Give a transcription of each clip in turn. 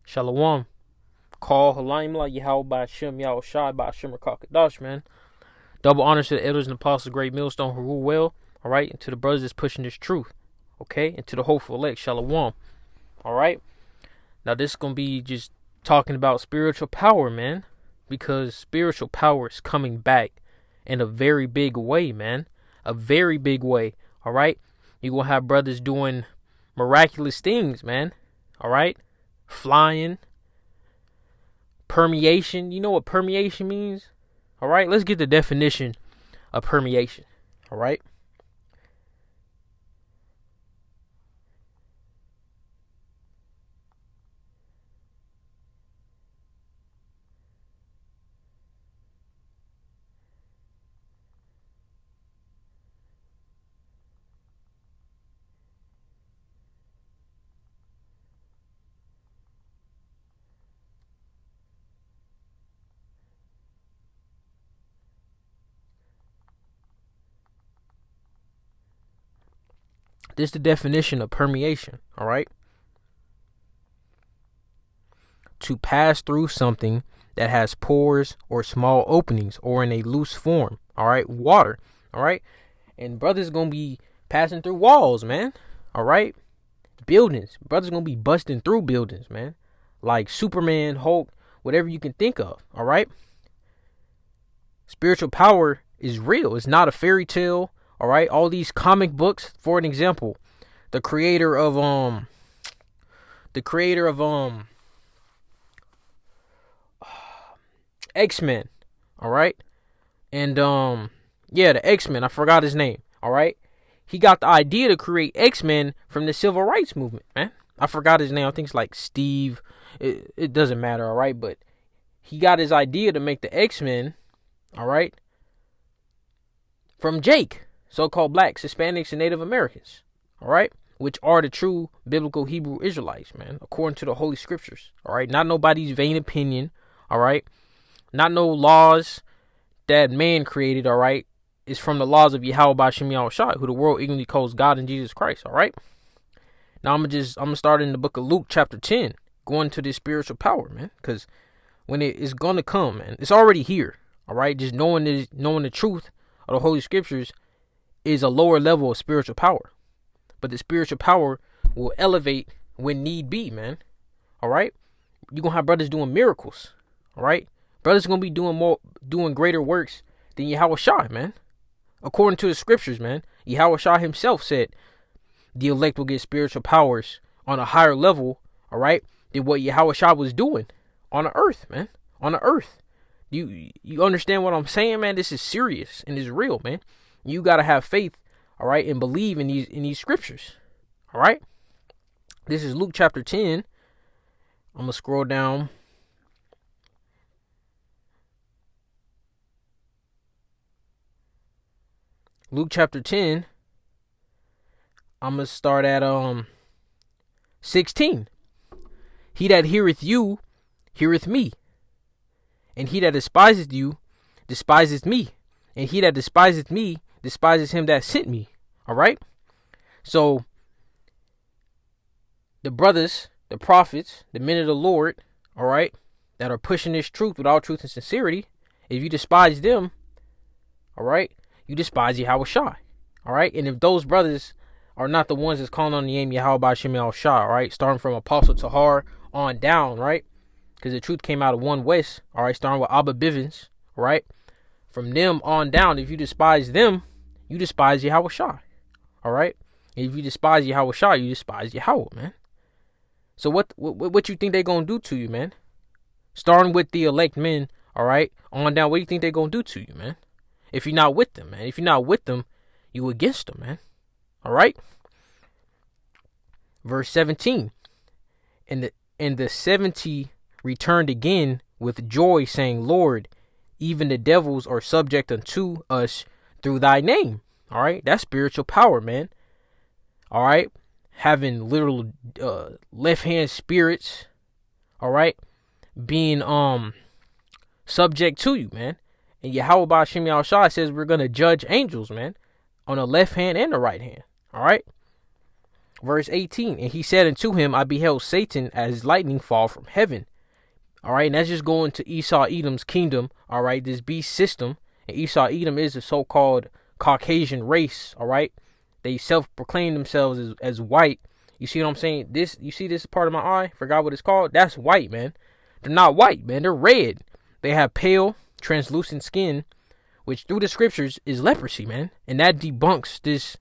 Shalom. Call Halayim La Yahweh by Hashem Yahweh Shai by Hashem Rakakadash, man. Double honors to the elders and apostles, great millstone who rule well. All right. And to the brothers that's pushing this truth. Okay. And to the hopeful elect. Shalom. All right. Now this is going to be just talking about spiritual power, man. Because spiritual power is coming back in a very big way, man. A very big way. All right. You're going to have brothers doing miraculous things, man. All right. Flying. Permeation. You know what permeation means? All right. Let's get the definition of permeation. All right. This is the definition of permeation. All right. To pass through something that has pores or small openings or in a loose form. All right. Water. All right. And brothers going to be passing through walls, man. All right. Buildings. Brothers going to be busting through buildings, man. Like Superman, Hulk, whatever you can think of. All right. Spiritual power is real. It's not a fairy tale. All right. All these comic books, for an example, the creator of X-Men. All right. And the X-Men. I forgot his name. All right. He got the idea to create X-Men from the civil rights movement, man. I forgot his name. I think it's like Steve. It doesn't matter. All right. But he got his idea to make the X-Men. All right. From Jake. So-called blacks, Hispanics, and Native Americans, all right, which are the true biblical Hebrew Israelites, man, according to the Holy Scriptures, all right, not nobody's vain opinion, all right, not no laws that man created, all right, it's from the laws of Yahweh B'Shem Yahweh Shai, who the world ignorantly calls God and Jesus Christ, all right. Now I'm gonna start in the book of Luke chapter 10, going to this spiritual power, man, because when it is gonna come, man, it's already here, all right, just knowing the truth of the Holy Scriptures is a lower level of spiritual power. But the spiritual power will elevate when need be, man. All right? You're going to have brothers doing miracles. All right? Brothers going to be doing greater works than Yahweh Shai, man. According to the scriptures, man. Yahweh Shai himself said the elect will get spiritual powers on a higher level, all right, than what Yahweh Shai was doing on the earth, man. On the earth. You understand what I'm saying, man? This is serious and it's real, man. You got to have faith, all right, and believe in these scriptures, all right? This is Luke chapter 10. I'm going to scroll down. Luke chapter 10. I'm going to start at 16. He that heareth you, heareth me. And he that despiseth you, despiseth me. And he that despiseth me, despises him that sent me. All right. So the brothers, the prophets, the men of the Lord, all right, that are pushing this truth with all truth and sincerity, if you despise them, all right, you despise Yahweh Shai. All right. And if those brothers are not the ones that's calling on the name Yahweh B'Shem Yahweh Shai, all right, starting from Apostle Tahar on down, right? Because the truth came out of One West, all right, starting with Abba Bivens, all right. From them on down, if you despise them, you despise Yahweh Shai. All right? And if you despise Yahweh Shai, you despise Yahweh, man. So what you think they going to do to you, man? Starting with the elect men, all right, on down, what do you think they going to do to you, man? If you're not with them, man. If you're not with them, you against them, man. All right? Verse 17. And the 70 returned again with joy, saying, Lord, even the devils are subject unto us through thy name. All right. That's spiritual power, man. All right. Having literal left hand spirits. All right. Being subject to you, man. And Yahweh B'Shem Yahweh Shai says we're going to judge angels, man. On the left hand and the right hand. All right. Verse 18, and he said unto him, I beheld Satan as lightning fall from heaven. All right, and that's just going to Esau Edom's kingdom. All right, this beast system. And Esau Edom is a so-called Caucasian race. All right, they self-proclaim themselves as white. You see what I'm saying? You see this part of my eye? Forgot what it's called? That's white, man. They're not white, man. They're red. They have pale, translucent skin, which through the scriptures is leprosy, man. And that debunks this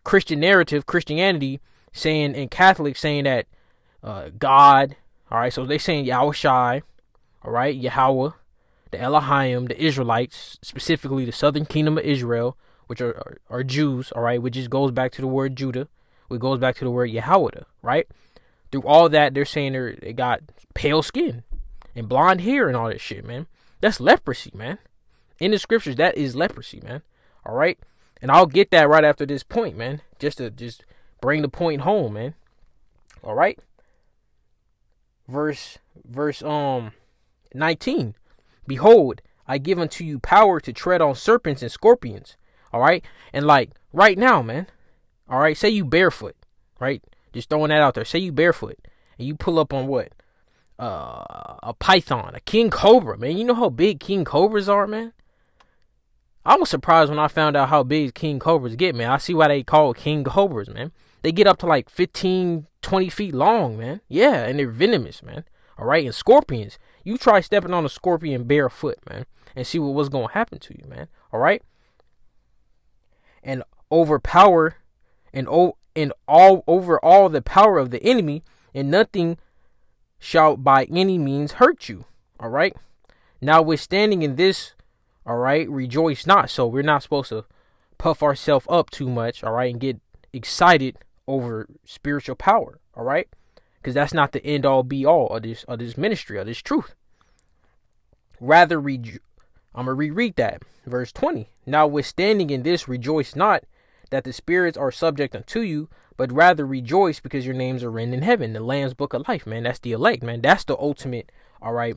Christian narrative, Christianity saying, and Catholics saying that God, all right, so they saying Yahushai, all right, Yahweh, the Elohim, the Israelites, specifically the southern kingdom of Israel, which are Jews, all right, which just goes back to the word Judah, which goes back to the word Yahweh, right? Through all that, they're saying they got pale skin and blonde hair and all that shit, man. That's leprosy, man. In the scriptures, that is leprosy, man. All right? And I'll get that right after this point, man. Just bring the point home, man. All right? Verse 19. Behold, I give unto you power to tread on serpents and scorpions. All right? And like right now, man. All right? Say you barefoot, right? Just throwing that out there. Say you barefoot and you pull up on what? A python, a king cobra, man. You know how big king cobras are, man? I was surprised when I found out how big king cobras get, man. I see why they call king cobras, man. They get up to like 15, 20 feet long, man. Yeah, and they're venomous, man. All right, and scorpions. You try stepping on a scorpion barefoot, man, and see what's going to happen to you, man. All right? And overpower over all the power of the enemy, and nothing shall by any means hurt you. All right? Notwithstanding in this, all right, rejoice not. So we're not supposed to puff ourselves up too much, all right, and get excited over spiritual power, all right? Because that's not the end all be all of this ministry, of this truth. Rather, I'm going to reread that. Verse 20. Notwithstanding in this, rejoice not that the spirits are subject unto you, but rather rejoice because your names are written in heaven, the Lamb's book of life, man. That's the elect, man. That's the ultimate, all right,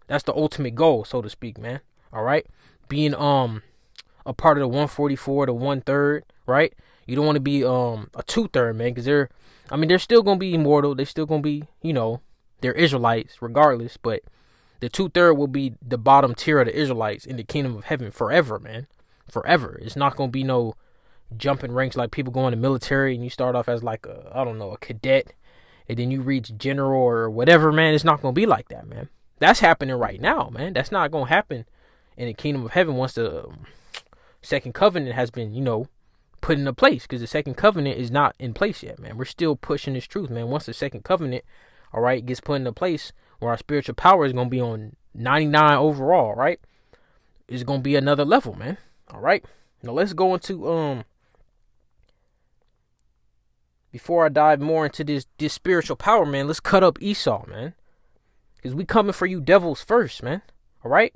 that's the ultimate goal, so to speak, man. All right, being a part of the 144, the 1/3, right? You don't want to be a 2/3, man, because they're still gonna be immortal. They're still gonna be, they're Israelites regardless. But the 2/3 will be the bottom tier of the Israelites in the kingdom of heaven forever, man, forever. It's not gonna be no jumping ranks like people go in the military and you start off as like a cadet, and then you reach general or whatever, man. It's not gonna be like that, man. That's happening right now, man. That's not going to happen in the kingdom of heaven once the second covenant has been, put into place. Because the second covenant is not in place yet, man. We're still pushing this truth, man. Once the second covenant, all right, gets put into place, where our spiritual power is going to be on 99 overall, right? It's going to be another level, man. All right. Now let's go into, before I dive more into this spiritual power, man, let's cut up Esau, man. Because we coming for you devils first, man. All right?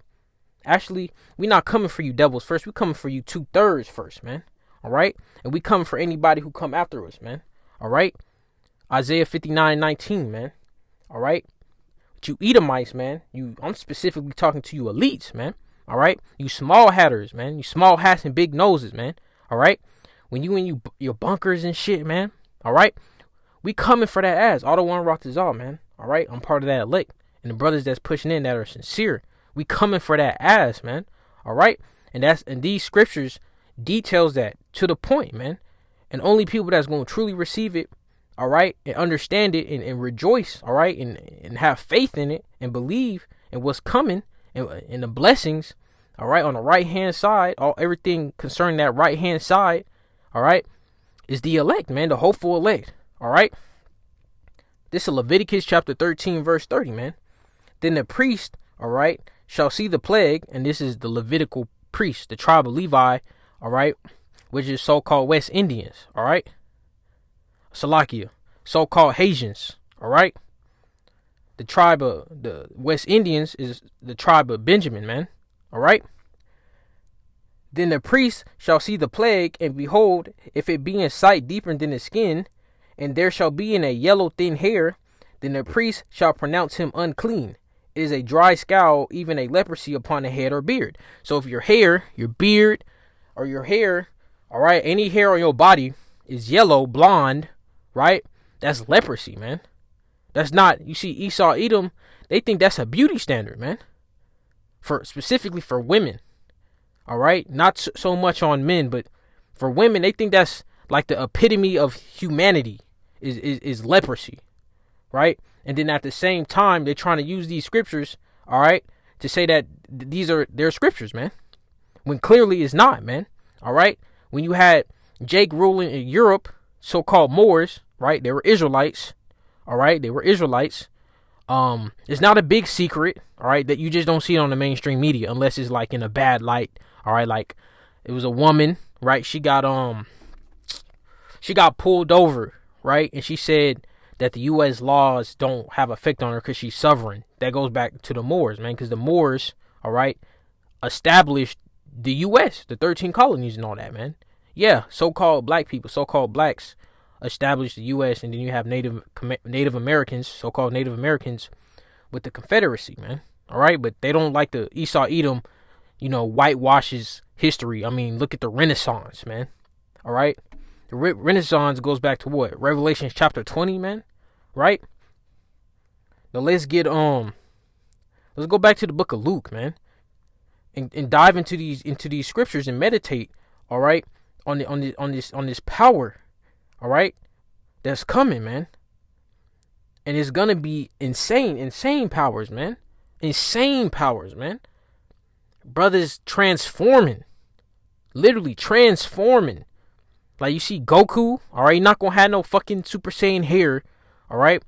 Actually, we not coming for you devils first. We coming for you 2/3 first, man. All right? And we coming for anybody who come after us, man. All right? Isaiah 59:19, man. All right? But you Edomites, man. I'm specifically talking to you elites, man. All right? You small hatters, man. You small hats and big noses, man. All right? When you in your bunkers and shit, man. All right? We coming for that ass. All the one rock is all, man. All right? I'm part of that elect. And the brothers that's pushing in that are sincere. We coming for that ass, man. All right? And these scriptures details that to the point, man. And only people that's going to truly receive it, all right, and understand it and rejoice, all right, and have faith in it and believe in what's coming and the blessings, all right, on the right-hand side, everything concerning that right-hand side, all right, is the elect, man, the hopeful elect, all right? This is Leviticus chapter 13, verse 30, man. Then the priest, all right, shall see the plague, and this is the Levitical priest, the tribe of Levi, all right, which is so-called West Indians, all right, Salakia, so-called Haitians, all right. The tribe of the West Indians is the tribe of Benjamin, man, all right. Then the priest shall see the plague, and behold, if it be in sight deeper than the skin, and there shall be in a yellow thin hair, then the priest shall pronounce him unclean. It is a dry scowl, even a leprosy upon the head or beard. So if your hair, your beard, or your hair, all right, any hair on your body, is yellow, blonde, right? That's leprosy, man. That's not, you see, Esau, Edom, they think that's a beauty standard, man. Specifically for women, all right? Not so much on men, but for women, they think that's like the epitome of humanity is leprosy, right? And then at the same time, they're trying to use these scriptures, all right, to say that these are their scriptures, man. When clearly it's not, man. All right. When you had Jake ruling in Europe, so-called Moors, right? They were Israelites. All right. They were Israelites. It's not a big secret, all right, that you just don't see it on the mainstream media unless it's like in a bad light. All right. Like it was a woman, right? She got pulled over, right? And she said that the U.S. laws don't have effect on her because she's sovereign. That goes back to the Moors, man, because the Moors, all right, established the U.S., the 13 colonies and all that, man. Yeah, so-called black people, so-called blacks established the U.S., and then you have Native Americans, so-called Native Americans with the Confederacy, man. All right, but they don't like the Esau, Edom, whitewashes history. I mean, look at the Renaissance, man. All right, the Renaissance goes back to what? Revelation chapter 20, man. Right? Now let's go back to the book of Luke, man. And dive into these scriptures and meditate, all right, on this power, all right, that's coming, man. And it's gonna be insane powers, man. Insane powers, man. Brothers transforming, literally transforming. Like you see Goku, all right, not gonna have no fucking Super Saiyan hair, all right.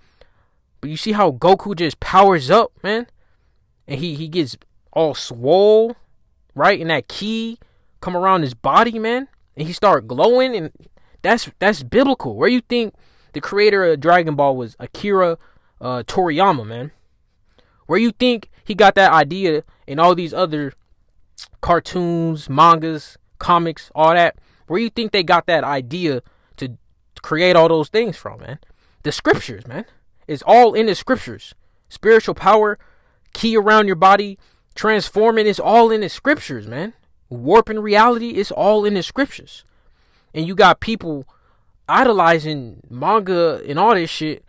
But you see how Goku just powers up, man, and he gets all swole, right? And that ki come around his body, man. And he start glowing, and that's biblical. Where you think the creator of Dragon Ball was Akira Toriyama, man? Where you think he got that idea and all these other cartoons, mangas, comics, all that? Where you think they got that idea to create all those things from, man? The scriptures, man. It's all in the scriptures. Spiritual power, ki around your body, transforming is all in the scriptures, man. Warping reality is all in the scriptures. And you got people idolizing manga and all this shit,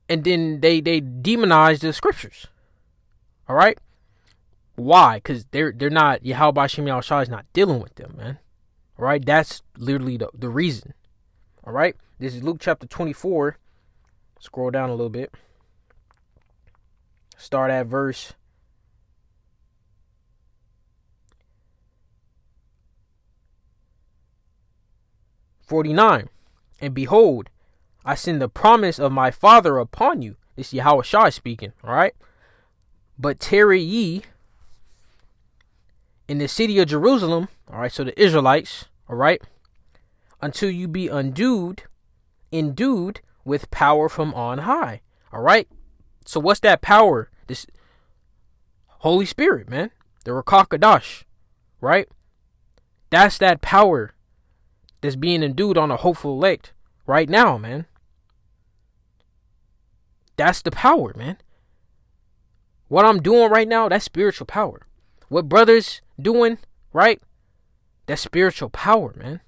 and then they demonize the scriptures. All right? Why? Because they're not, Yahweh Shem Yahushua is not dealing with them, man. All right? That's literally the reason. All right? This is Luke chapter 24. Scroll down a little bit. Start at verse 49. And behold, I send the promise of my Father upon you. This is Yahweh Shai speaking, all right? But tarry ye in the city of Jerusalem, all right? So the Israelites, all right? Until you be endued with power from on high, all right? So what's that power? This Holy Spirit, man. The Ruach HaKodesh, right? That's that power that's being endued on a hopeful elect right now, man. That's the power, man. What I'm doing right now, that's spiritual power. What brothers doing, right? That's spiritual power, man.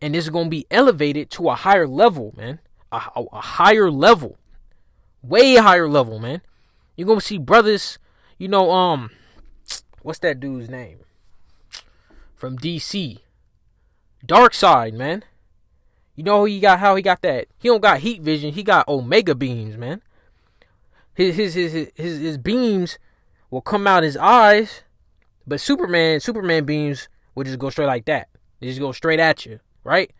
And this is going to be elevated to a higher level, man. A higher level. Way higher level, man. You're going to see brothers, what's that dude's name? From DC. Dark Side, man. You know how he got that? He don't got heat vision. He got omega beams, man. His beams will come out his eyes, but Superman beams will just go straight like that. They just go straight at you, right?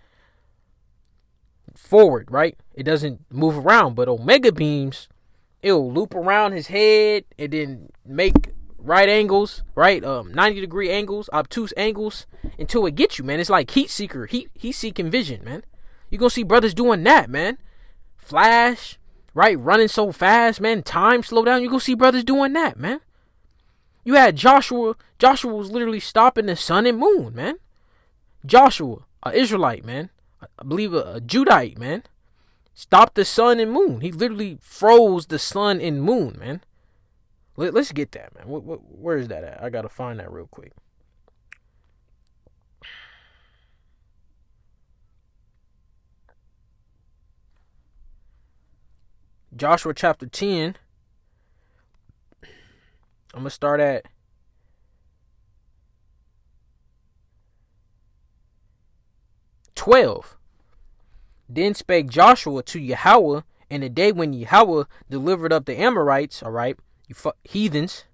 Forward, right? It doesn't move around, but omega beams, it'll loop around his head and then make right angles, right? 90-degree angles, obtuse angles until it gets you, man. It's like heat seeker, heat seeking vision, man. You're gonna see brothers doing that, man. Flash, right? Running so fast, man. Time slow down. You're gonna see brothers doing that, man. You had Joshua. Joshua was literally stopping the sun and moon, man. Joshua, an Israelite, man. I believe a Judite, man. Stopped the sun and moon. He literally froze the sun and moon, man. Let's get that, man. Where is that at? I gotta find that real quick. Joshua chapter 10. I'm going to start at (12). Then spake Joshua to Yahweh in the day when Yahweh delivered up the Amorites, all right, you heathens,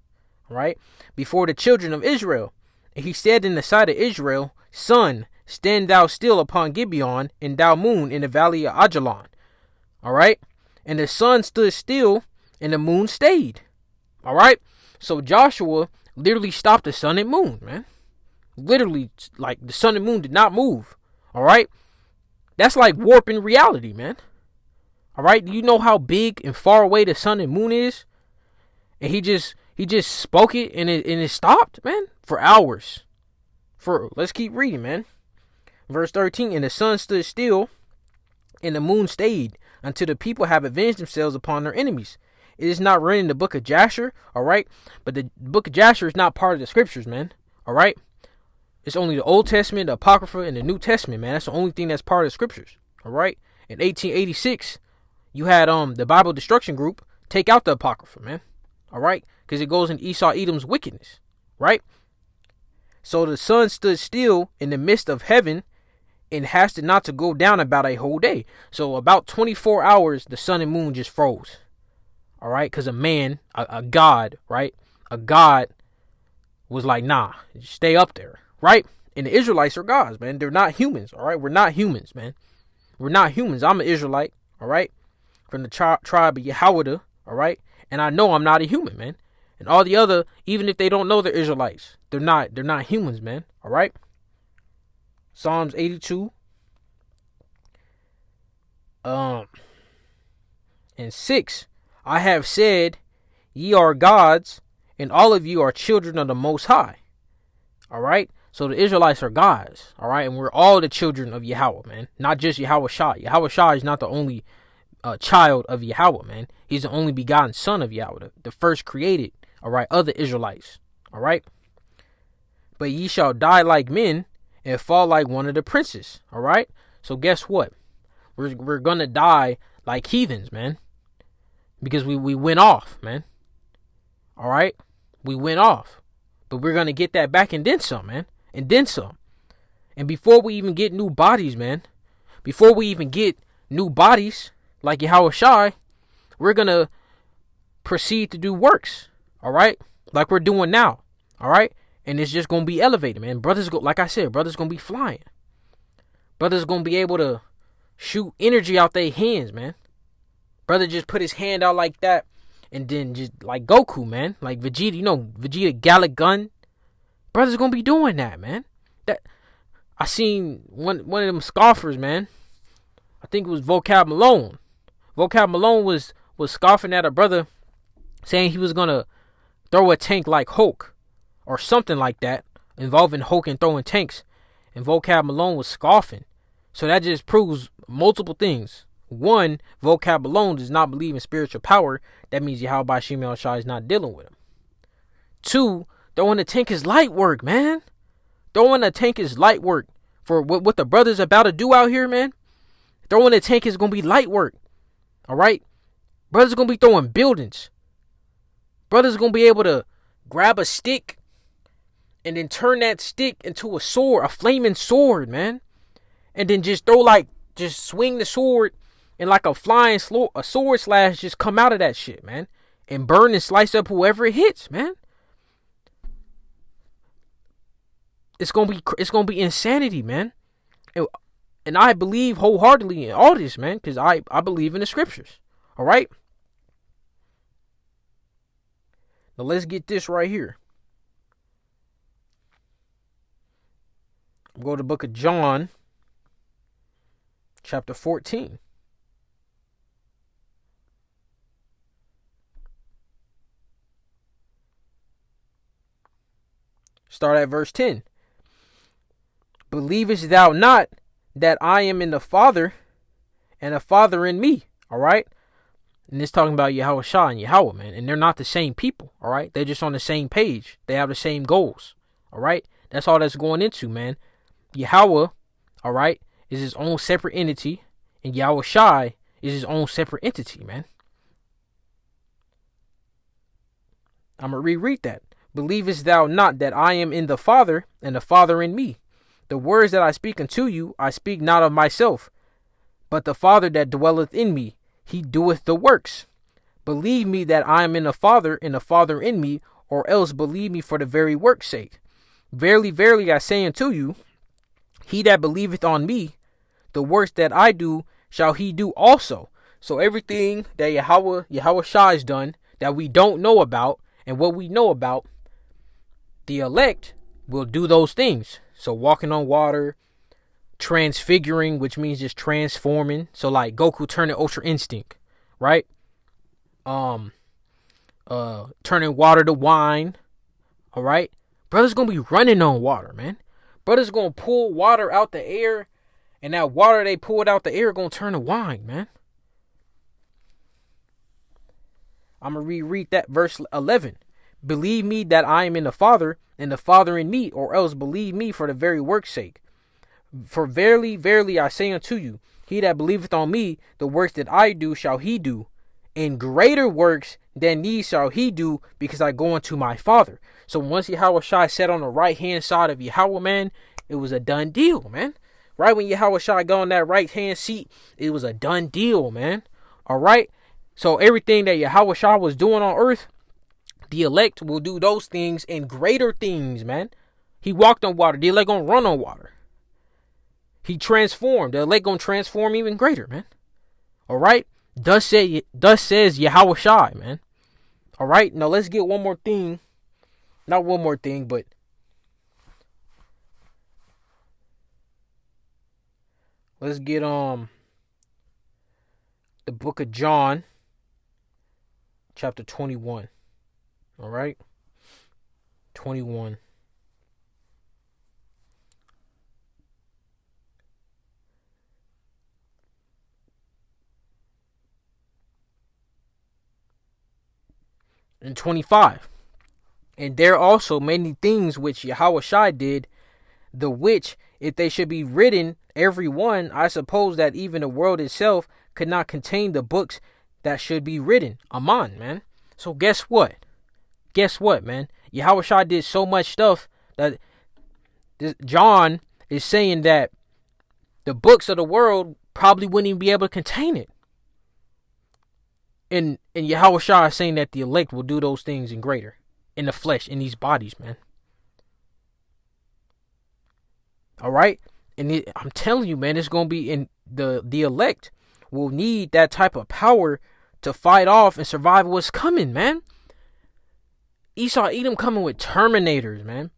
all right, before the children of Israel. And he said in the sight of Israel, Sun, stand thou still upon Gibeon, and thou moon in the valley of Ajalon. All right. And the sun stood still and the moon stayed. All right. So Joshua literally stopped the sun and moon, man. Literally, like the sun and moon did not move. All right. That's like warping reality, man. All right. Do you know how big and far away the sun and moon is? And he just spoke it and it stopped, man, for hours. Let's keep reading, man. Verse 13, and the sun stood still and the moon stayed until the people have avenged themselves upon their enemies. It is not written in the book of Jasher, all right? But the book of Jasher is not part of the scriptures, man, all right? It's only the Old Testament, the Apocrypha, and the New Testament, man. That's the only thing that's part of the scriptures, all right? In 1886, you had the Bible Destruction Group take out the Apocrypha, man, all right? Because it goes in Esau Edom's wickedness, right? So the sun stood still in the midst of heaven and hasted not to go down about a whole day. So about 24 hours, the sun and moon just froze. All right. Because a man, a God, right? A God was like, nah, stay up there. Right. And the Israelites are gods, man. They're not humans. All right. We're not humans, man. We're not humans. I'm an Israelite. All right. From the tribe of Yahweh. All right. And I know I'm not a human, man. And all the other, even if they don't know they're Israelites, they're not humans, man. All right. Psalms 82 and 6. I have said, ye are gods, and all of you are children of the Most High. All right. So the Israelites are gods. All right. And we're all the children of Yahweh, man. Not just Yahweh Shai. Yahweh Shai is not the only child of Yahweh, man. He's the only begotten son of Yahweh, the first created, all right, of the Israelites. All right. But ye shall die like men and fall like one of the princes. All right. So guess what? We're going to die like heathens, man. Because we went off, man. All right. We went off. But we're going to get that back and then some, man. And then some. And before we even get new bodies, man. Before we even get new bodies like Yahweh Shai, we're going to proceed to do works. All right. Like we're doing now. All right. And it's just going to be elevated, man. Like I said, brothers going to be flying. Brothers going to be able to shoot energy out their hands, man. Brother just put his hand out like that. And then just like Goku, man. Like Vegeta, you know, Vegeta Gallic Gun. Brothers going to be doing that, man. That I seen one of them scoffers, man. I think it was Vocab Malone. Vocab Malone was scoffing at a brother saying he was going to throw a tank like Hulk. Or something like that, involving Hulk and throwing tanks. And Vocab Malone was scoffing. So that just proves multiple things. One, Vocab Malone does not believe in spiritual power. That means Yahweh Shem El Shai is not dealing with him. Two, throwing a tank is light work, man. Throwing a tank is light work. For what the brothers about to do out here, man. Throwing a tank is going to be light work. All right? Brothers are going to be throwing buildings. Brothers are going to be able to grab a stick and then turn that stick into a sword, a flaming sword, man. And then just swing the sword and like a sword slash just come out of that shit, man. And burn and slice up whoever it hits, man. It's gonna be insanity, man. And I believe wholeheartedly in all this, man, because I believe in the scriptures. All right. Now let's get this right here. Go to the book of John, chapter 14. Start at verse 10. Believest thou not that I am in the Father, and the Father in me? All right. And it's talking about Yahweh Shai and Yahweh, man. And they're not the same people. All right. They're just on the same page. They have the same goals. All right. That's all that's going into, man. Yahweh, all right, is his own separate entity, and Yahweh Shai is his own separate entity, man. I'm going to reread that. Believest thou not that I am in the Father, and the Father in me? The words that I speak unto you, I speak not of myself, but the Father that dwelleth in me, he doeth the works. Believe me that I am in the Father, and the Father in me, or else believe me for the very work's sake. Verily, verily, I say unto you, he that believeth on me, the works that I do, shall he do also. So everything that Yahweh Shai has done that we don't know about, and what we know about, the elect will do those things. So walking on water, transfiguring, which means just transforming. So like Goku turning Ultra Instinct, right? Turning water to wine. All right, brother's gonna be running on water, man. Brother's gonna pull water out the air, and that water they pulled out the air gonna turn to wine, man. I'm gonna reread that verse 11. Believe me that I am in the Father, and the Father in me, or else believe me for the very work's sake. For verily, verily, I say unto you, he that believeth on me, the works that I do shall he do, and greater works than these shall he do, because I go unto my Father. So once Yahweh Shai sat on the right hand side of Yahweh, man, it was a done deal, man. Right when Yahweh Shai got on that right hand seat, it was a done deal, man. All right. So everything that Yahweh Shai was doing on earth, the elect will do those things and greater things, man. He walked on water. The elect gonna run on water. He transformed. The elect gonna transform even greater, man. All right. Thus says Yahweh Shai, man. All right. Now let's get one more thing. Not one more thing, but let's get the book of John, chapter 21. All right. 21. And 25. And there also many things which Yahweh Shai did, the which, if they should be written, every one, I suppose that even the world itself could not contain the books that should be written. Aman, man. So guess what? Guess what, man? Yahweh Shai did so much stuff that John is saying that the books of the world probably wouldn't even be able to contain it. And Yahweh Shai is saying that the elect will do those things in greater, in the flesh, in these bodies, man. All right? And I'm telling you, man, it's going to be in the elect will need that type of power to fight off and survive what's coming, man. Esau Edom coming with Terminators, man.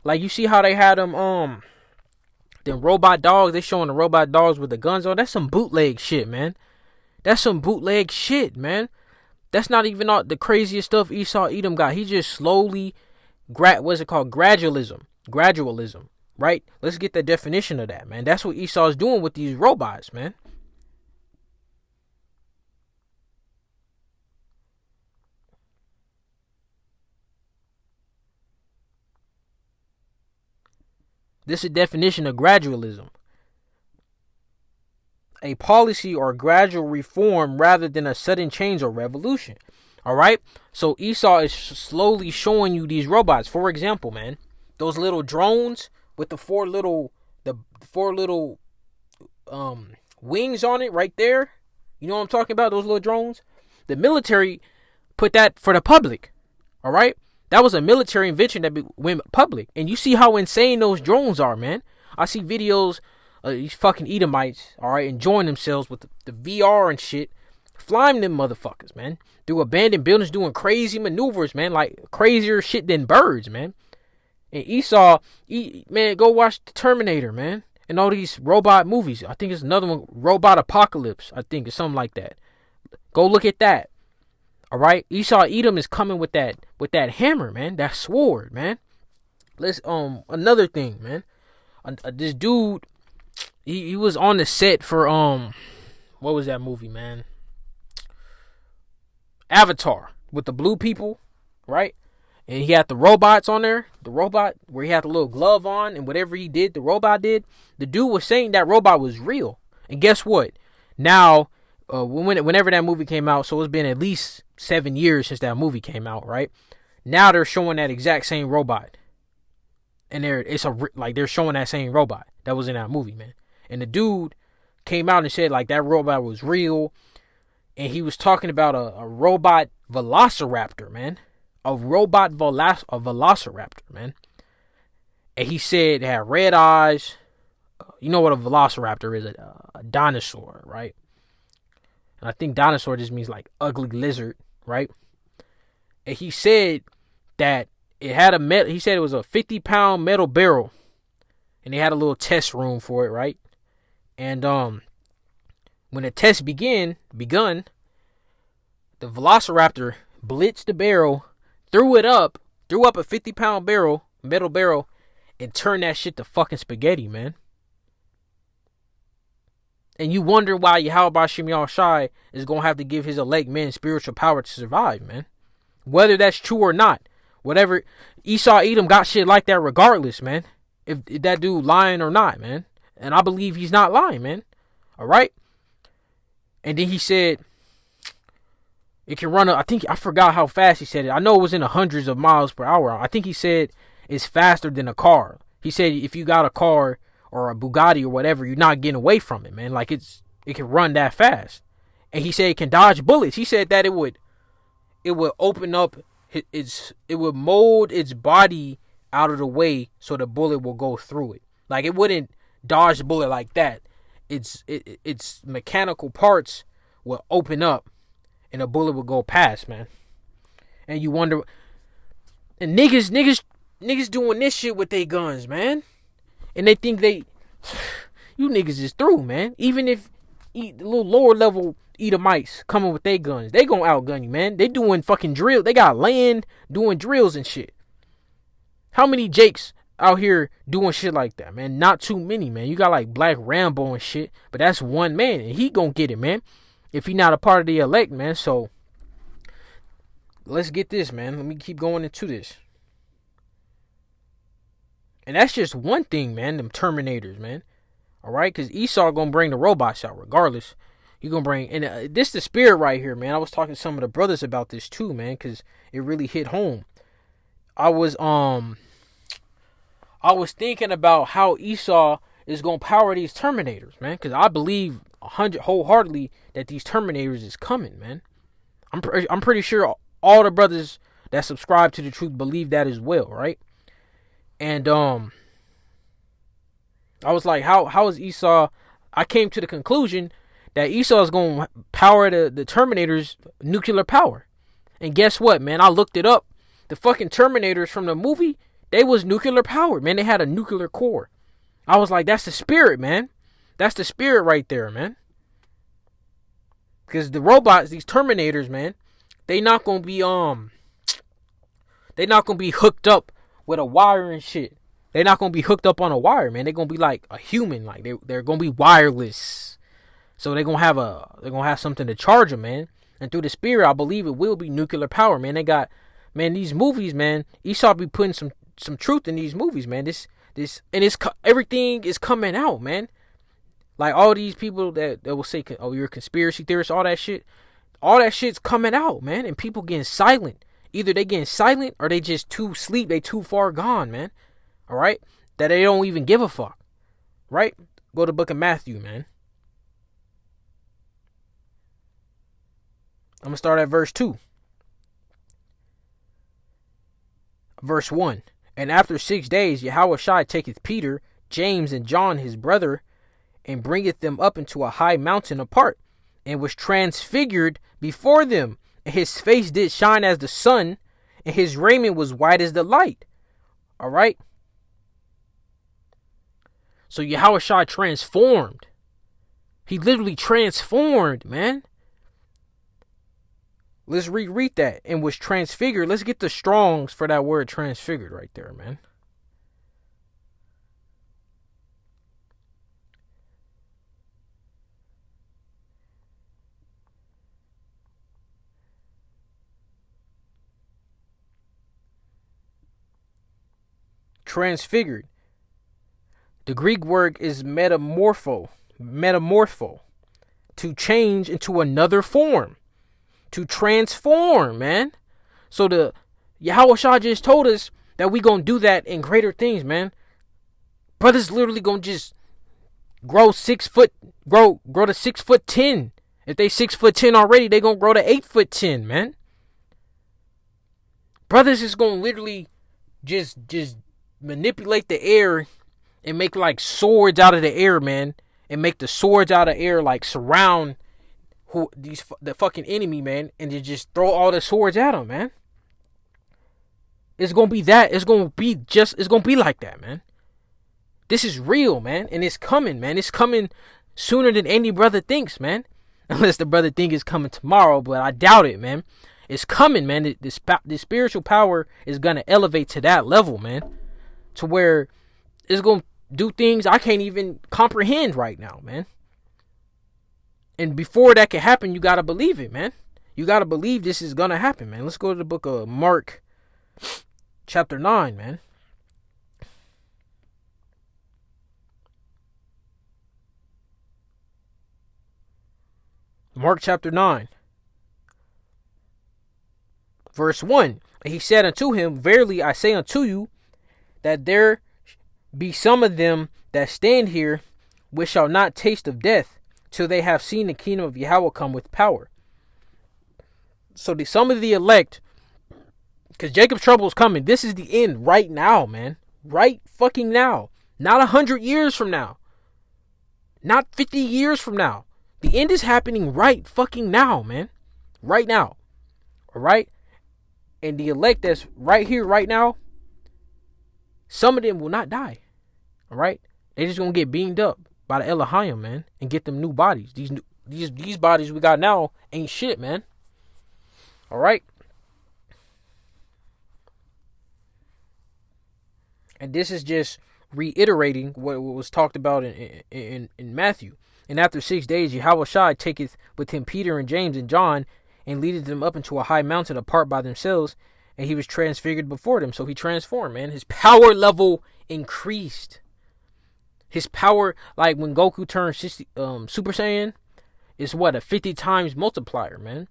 Like, you see how they had them robot dogs. They showing the robot dogs with the guns on. That's some bootleg shit, man. That's some bootleg shit, man. That's not even all the craziest stuff Esau Edom got. He just slowly, what's it called? Gradualism, right? Let's get the definition of that, man. That's what Esau's doing with these robots, man. This is a definition of gradualism. A policy or gradual reform rather than a sudden change or revolution. All right. So Esau is slowly showing you these robots. For example, man, those little drones with the four little wings on it right there. You know what I'm talking about? Those little drones. The military put that for the public. All right. That was a military invention that went public. And you see how insane those drones are, man. I see videos of these fucking Edomites, all right, enjoying themselves with the VR and shit, flying them motherfuckers, man, through abandoned buildings, doing crazy maneuvers, man, like crazier shit than birds, man. And Esau, man, go watch the Terminator, man, and all these robot movies. I think it's another one, Robot Apocalypse, I think, or something like that. Go look at that. All right, Esau Edom is coming with that hammer, man, that sword, man. Let's another thing, man. This dude, he was on the set for what was that movie, man? Avatar with the blue people, right? And he had the robots on there. The robot where he had the little glove on, and whatever he did, the robot did. The dude was saying that robot was real. And guess what? Now, whenever that movie came out, so it's been at least 7 years since that movie came out, right? Now they're showing that exact same robot, and they're showing that same robot that was in that movie, man. And the dude came out and said like that robot was real, and he was talking about a robot velociraptor, man, a velociraptor, man. And he said it had red eyes. You know what a velociraptor is? A dinosaur, right? And I think dinosaur just means like ugly lizard, right? And he said that it had he said it was a 50-pound metal barrel, and they had a little test room for it, right? And when the test begun, the velociraptor blitzed the barrel, threw up a 50-pound metal barrel, and turned that shit to fucking spaghetti, man. And you wonder why Yahweh Bashim Yahushai is going to have to give his elect men spiritual power to survive, man. Whether that's true or not. Whatever. Esau Edom got shit like that regardless, man. If that dude lying or not, man. And I believe he's not lying, man. Alright? And then he said it can run, I forgot how fast he said it. I know it was in the hundreds of miles per hour. I think he said it's faster than a car. He said if you got a car or a Bugatti or whatever, you're not getting away from it, man. Like it can run that fast. And he said it can dodge bullets. He said that it would open up it would mold its body out of the way so the bullet will go through it. Like it wouldn't dodge the bullet like that. Its mechanical parts will open up and the bullet will go past, man. And you wonder, and niggas doing this shit with their guns, man. And they think you niggas is through, man. Even if the little lower level Edomites coming with their guns, they gonna outgun you, man. They doing fucking drill. They got land doing drills and shit. How many Jakes out here doing shit like that, man? Not too many, man. You got like Black Rambo and shit, but that's one man, and he gonna get it, man. If he not a part of the elect, man. So let's get this, man. Let me keep going into this. And that's just one thing, man. Them Terminators, man. All right, because Esau gonna bring the robots out regardless. He gonna bring, and this the spirit right here, man. I was talking to some of the brothers about this too, man, because it really hit home. I was thinking about how Esau is gonna power these Terminators, man, because I believe wholeheartedly that these Terminators is coming, man. I'm pretty sure all the brothers that subscribe to the truth believe that as well, right? And I was like, how is Esau? I came to the conclusion that Esau is going to power the Terminators' nuclear power. And guess what, man? I looked it up. The fucking Terminators from the movie, they was nuclear powered, man. They had a nuclear core. I was like, that's the spirit, man. That's the spirit right there, man. Because the robots, these Terminators, man, they not going to be hooked up with a wire and shit. They're not going to be hooked up on a wire, man. They're going to be like a human. Like they're going to be wireless. So they're going to have something to charge them, man. And through the spirit, I believe it will be nuclear power, man. They got, man, these movies, man. Esau be putting some truth in these movies, man. This and everything is coming out, man. Like all these people that will say, oh, you're a conspiracy theorist, all that shit's coming out, man. And people getting silent. Either they getting silent or they just too sleep. They too far gone, man. All right? That they don't even give a fuck. Right? Go to the book of Matthew, man. I'm going to start at verse 2. Verse 1. And after 6 days, Yahushua taketh Peter, James, and John his brother, and bringeth them up into a high mountain apart, and was transfigured before them. And his face did shine as the sun, and his raiment was white as the light. All right? So Yahushua transformed. He literally transformed, man. Let's reread that. And was transfigured. Let's get the Strongs for that word transfigured right there, man. Transfigured. The Greek word is metamorpho, to change into another form, to transform, man. So Yahweh Shah just told us that we gonna do that in greater things, man. Brothers literally gonna just grow 6 foot, grow to 6'10". If they 6'10" already, they gonna grow to 8'10", man. Brothers is gonna literally just manipulate the air and make like swords out of the air, man, and make the swords out of the air like surround the fucking enemy, man, and then just throw all the swords at them, man. It's gonna be that. It's gonna be like that, man. This is real, man, and it's coming, man. It's coming sooner than any brother thinks, man. Unless the brother think it's coming tomorrow, but I doubt it, man. It's coming, man. The spiritual power is gonna elevate to that level, man, to where it's gonna do things I can't even comprehend right now, man. And before that can happen, you gotta believe it, man. You gotta believe this is gonna happen, man. Let's go to the book of Mark, chapter 9, man. Mark chapter 9, verse 1. And he said unto him, Verily I say unto you, that there be some of them that stand here, which shall not taste of death, till they have seen the kingdom of Yahweh come with power. So some of the elect, because Jacob's trouble is coming. This is the end right now, man. Right fucking now. Not 100 years from now. Not 50 years from now. The end is happening right fucking now, man. Right now. Alright? And the elect that's right here, right now, some of them will not die. Alright? They just gonna get beamed up by the Elohim, man, and get them new bodies. These bodies we got now ain't shit, man. Alright? And this is just reiterating what was talked about in Matthew. And after 6 days, Yahweh Shai taketh with him Peter and James and John, and leadeth them up into a high mountain apart by themselves, and he was transfigured before them. So he transformed, man. His power level increased. His power, like when Goku turned Super Saiyan, is what, a 50 times multiplier, man.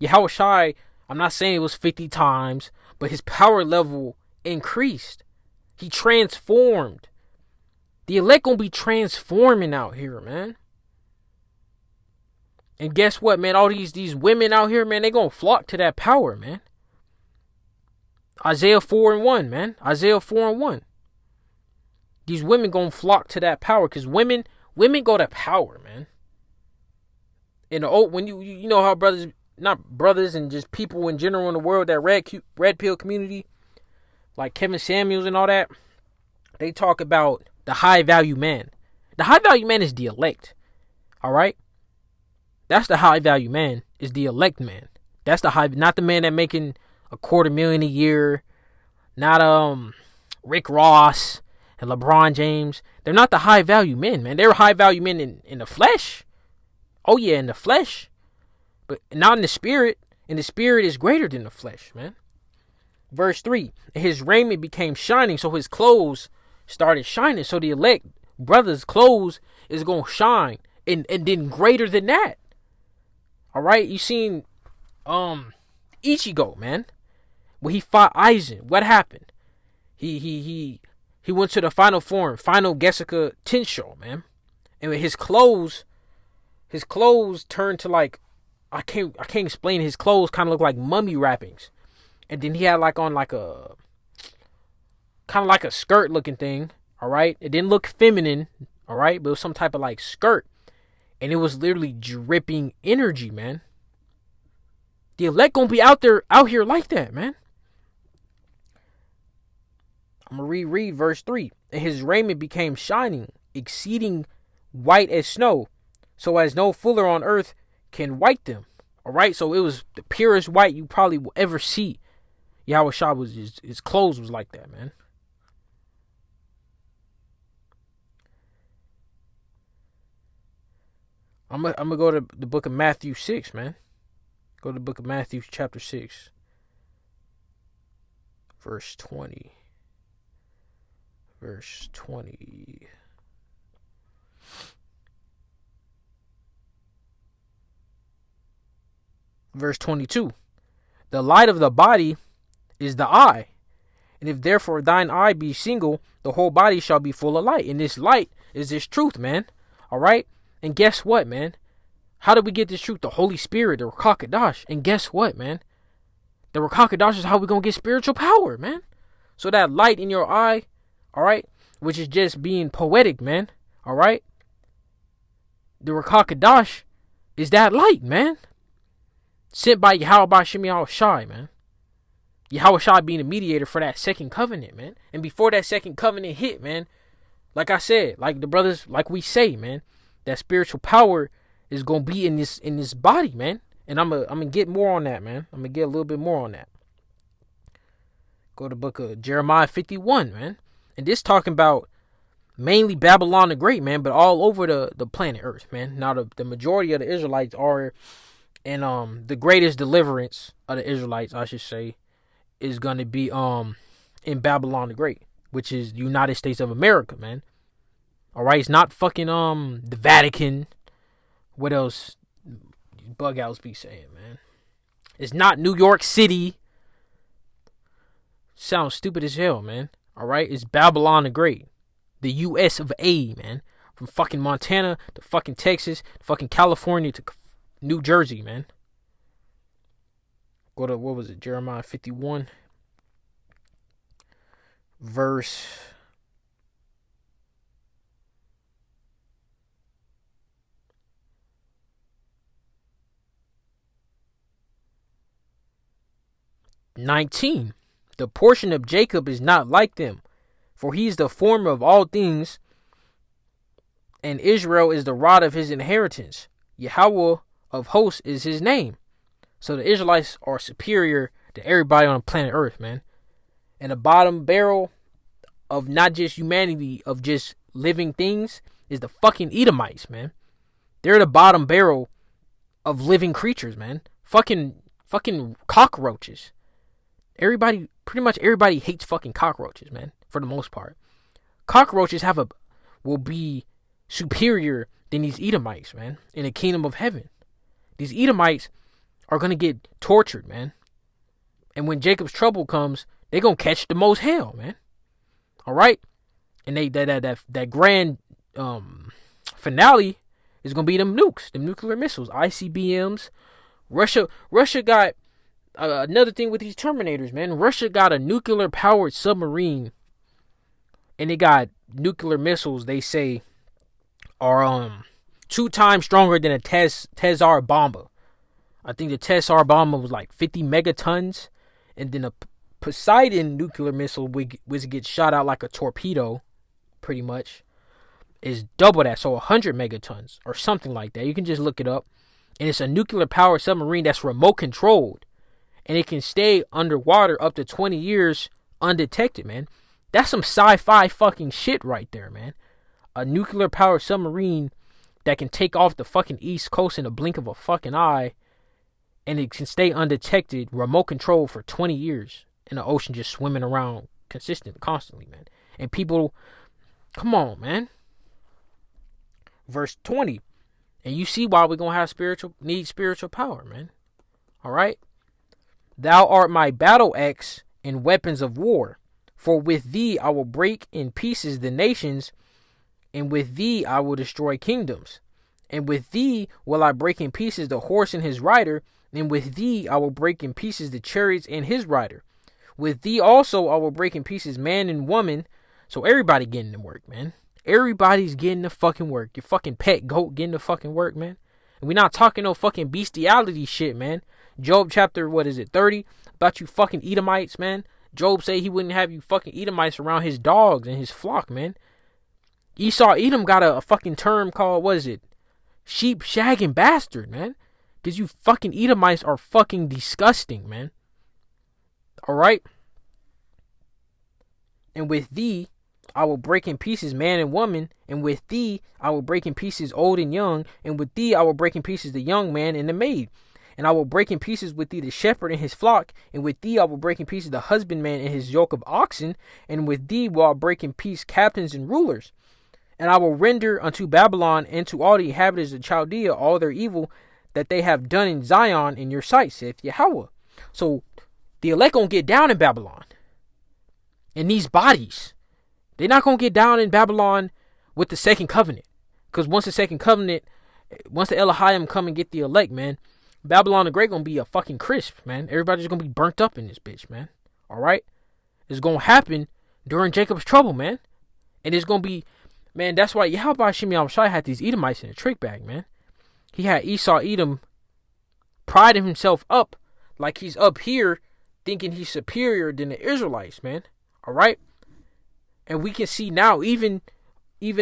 Yahweh Shai, I'm not saying it was 50 times, but his power level increased. He transformed. The elect gonna be transforming out here, man. And guess what, man? All these women out here, man, they gonna flock to that power, man. Isaiah 4:1, man. Isaiah 4:1. These women gonna flock to that power, because women go to power, man. When you know how not brothers and just people in general in the world, that red pill community, like Kevin Samuels and all that, they talk about the high value man. The high value man is the elect. All right? That's the high value man, is the elect man. That's the not the man that making $250,000 a year. Not Rick Ross and LeBron James. They're not the high value men, man. They're high value men in the flesh. Oh yeah, in the flesh. But not in the spirit. And the spirit is greater than the flesh, man. Verse 3. His raiment became shining, so his clothes started shining. So the elect brother's clothes is going to shine. And then greater than that. Alright, you seen Ichigo, man. When he fought Aizen, what happened? He went to the final form, final Gesuka Tensho, man. And his clothes turned to like, I can't explain. His clothes kind of look like mummy wrappings. And then he had like on like a kind of like a skirt looking thing. Alright. It didn't look feminine. Alright. But it was some type of like skirt. And it was literally dripping energy, man. The elect gonna be out here like that, man. I'm gonna reread verse 3. And his raiment became shining, exceeding white as snow, so as no fuller on earth can white them. Alright, so it was the purest white you probably will ever see. Yahweh Shah was his clothes was like that, man. I'm gonna go to the book of Matthew 6, man. Go to the book of Matthew chapter 6. Verse 20. Verse 20. Verse 22. The light of the body is the eye. And if therefore thine eye be single, the whole body shall be full of light. And this light is this truth, man. All right? And guess what, man? How did we get this truth? The Holy Spirit, the Ruach HaKodesh. And guess what, man? The Ruach HaKodesh is how we're going to get spiritual power, man. So that light in your eye, all right, which is just being poetic, man, all right? The Ruach HaKodesh is that light, man. Sent by Yahweh Bashim Yahweh Shai, man. Yahweh Shai being the mediator for that second covenant, man. And before that second covenant hit, man, like I said, like the brothers, like we say, man, that spiritual power is going to be in this body, man. And I'm gonna get more on that, man. I'm going to get a little bit more on that. Go to the book of Jeremiah 51, man. And this talking about mainly Babylon the Great, man, but all over the planet Earth, man. Now, the majority of the Israelites are in the greatest deliverance of the Israelites, I should say, is going to be in Babylon the Great, which is the United States of America, man. All right, it's not fucking the Vatican. What else? Bug outs be saying, man. It's not New York City. Sounds stupid as hell, man. All right, it's Babylon the Great, the U.S. of A, man. From fucking Montana to fucking Texas, to fucking California to New Jersey, man. Go to, what was it, Jeremiah 51, verse 19. The portion of Jacob is not like them, for he is the former of all things, and Israel is the rod of his inheritance. Yahweh of hosts is his name. So the Israelites are superior to everybody on planet Earth, man. And the bottom barrel of not just humanity, of just living things, is the fucking Edomites, man. They're the bottom barrel of living creatures, man. Fucking cockroaches. Pretty much everybody hates fucking cockroaches, man, for the most part. Cockroaches will be superior than these Edomites, man, in the kingdom of heaven. These Edomites are going to get tortured, man. And when Jacob's trouble comes, they're going to catch the most hell, man. All right? And that grand finale is going to be them nukes, them nuclear missiles, ICBMs. Russia got another thing with these Terminators, man. Russia got a nuclear-powered submarine, and they got nuclear missiles, they say, are 2 times stronger than a Tsar bomber. I think the Tsar bomber was like 50 megatons, and then a Poseidon nuclear missile, which gets shot out like a torpedo, pretty much, is double that, so 100 megatons, or something like that. You can just look it up. And it's a nuclear-powered submarine that's remote-controlled. And it can stay underwater up to 20 years undetected, man. That's some sci-fi fucking shit right there, man. A nuclear-powered submarine that can take off the fucking East Coast in a blink of a fucking eye. And it can stay undetected, remote control for 20 years in the ocean, just swimming around constantly, man. And people, come on, man. Verse 20. And you see why we're going to need spiritual power, man. All right? Thou art my battle axe and weapons of war. For with thee I will break in pieces the nations, and with thee I will destroy kingdoms. And with thee will I break in pieces the horse and his rider, and with thee I will break in pieces the chariots and his rider. With thee also I will break in pieces man and woman. So everybody getting to work, man. Everybody's getting the fucking work. Your fucking pet goat getting the fucking work, man. And we're not talking no fucking bestiality shit, man. Job chapter, 30? About you fucking Edomites, man. Job say he wouldn't have you fucking Edomites around his dogs and his flock, man. Esau Edom got a fucking term called, sheep shagging bastard, man. Because you fucking Edomites are fucking disgusting, man. Alright? And with thee, I will break in pieces man and woman, and with thee I will break in pieces old and young, and with thee I will break in pieces the young man and the maid. And I will break in pieces with thee the shepherd and his flock, and with thee I will break in pieces the husbandman and his yoke of oxen, and with thee will I break in peace captains and rulers. And I will render unto Babylon and to all the inhabitants of Chaldea all their evil that they have done in Zion in your sight, saith Yahweh. So The elect gonna get down in Babylon. And these bodies, they're not gonna get down in Babylon with the second covenant. Because once the Elohim come and get the elect, man, Babylon the Great gonna be a fucking crisp, man. Everybody's gonna be burnt up in this bitch, man. Alright? It's gonna happen during Jacob's trouble, man. And it's gonna be, man, that's why Yahweh Shimei Shai had these Edomites in a trick bag, man. He had Esau Edom priding himself up like he's up here thinking he's superior than the Israelites, man. Alright? And we can see now, even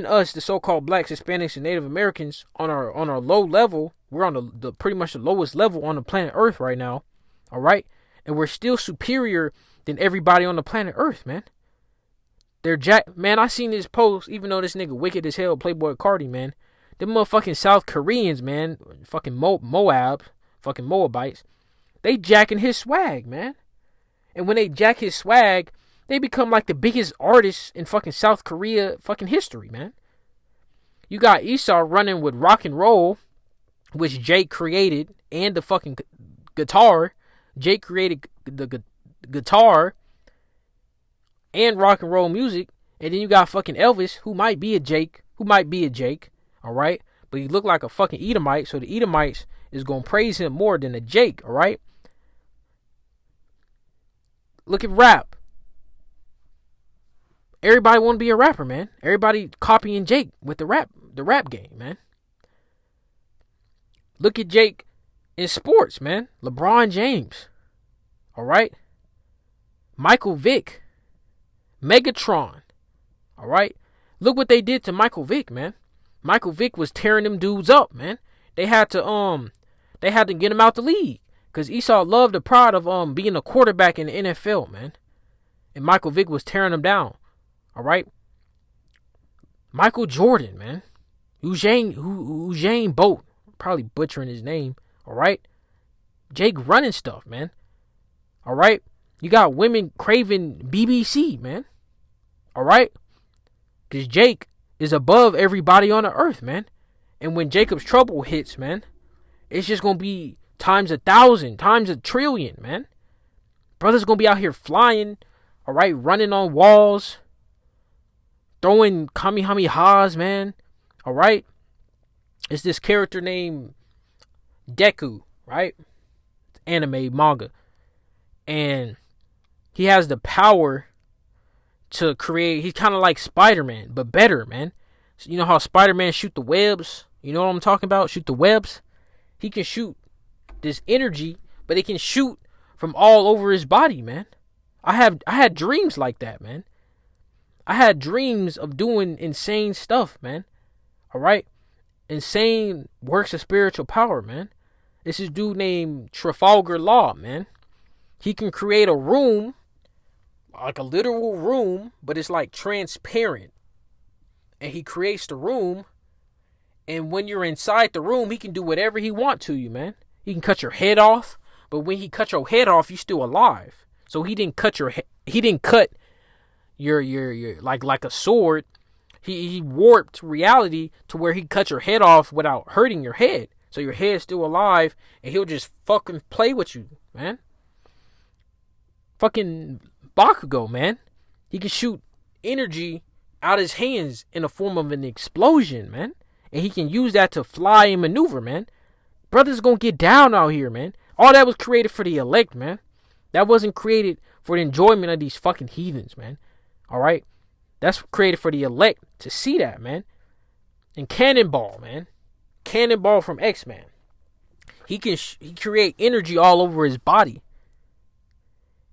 us, the so-called blacks, Hispanics, and Native Americans, on our low level, we're on the pretty much the lowest level on the planet Earth right now. Alright? And we're still superior than everybody on the planet Earth, man. Man, I seen this post, even though this nigga wicked as hell, Playboy Cardi, man. Them motherfucking South Koreans, man, fucking fucking Moabites, they jacking his swag, man. And when they jack his swag, they become like the biggest artists in fucking South Korea fucking history, man. You got Esau running with rock and roll, which Jake created, and the fucking guitar. Jake created the guitar and rock and roll music. And then you got fucking Elvis, who might be a Jake. Alright? But he looked like a fucking Edomite, so the Edomites is going to praise him more than a Jake, alright? Look at rap. Everybody want to be a rapper, man. Everybody copying Jake with the rap game, man. Look at Jake in sports, man. LeBron James. Alright? Michael Vick. Megatron. Alright? Look what they did to Michael Vick, man. Michael Vick was tearing them dudes up, man. They had to get him out the league. Because Esau loved the pride of being a quarterback in the NFL, man. And Michael Vick was tearing them down. Alright? Michael Jordan, man. Usain Bolt. Probably butchering his name. Alright? Jake running stuff, man. Alright? You got women craving BBC, man. Alright? Because Jake is above everybody on the earth, man. And when Jacob's trouble hits, man, it's just going to be times 1,000, times 1,000,000,000,000, man. Brothers going to be out here flying, alright, running on walls, throwing kamehamehas, man. Alright? It's this character named Deku, right? Anime, manga. And he has the power to create, he's kind of like Spider-Man, but better, man. So you know how Spider-Man shoot the webs? You know what I'm talking about? Shoot the webs? He can shoot this energy, but it can shoot from all over his body, man. I had dreams like that, man. I had dreams of doing insane stuff, man. Alright? Insane works of spiritual power, man. This is dude named Trafalgar Law, man. He can create a room, like a literal room, but it's like transparent. And he creates the room, and when you're inside the room, he can do whatever he wants to you, man. He can cut your head off, but when he cut your head off, you're still alive. So he didn't cut your like a sword. He warped reality to where he cut your head off without hurting your head. So your head's still alive, and he'll just fucking play with you, man. Fucking Bakugo, man. He can shoot energy out his hands in the form of an explosion, man. And he can use that to fly and maneuver, man. Brothers gonna get down out here, man. All that was created for the elect, man. That wasn't created for the enjoyment of these fucking heathens, man. Alright? That's created for the elect to see that, man. And Cannonball, man. Cannonball from X-Men. He create energy all over his body.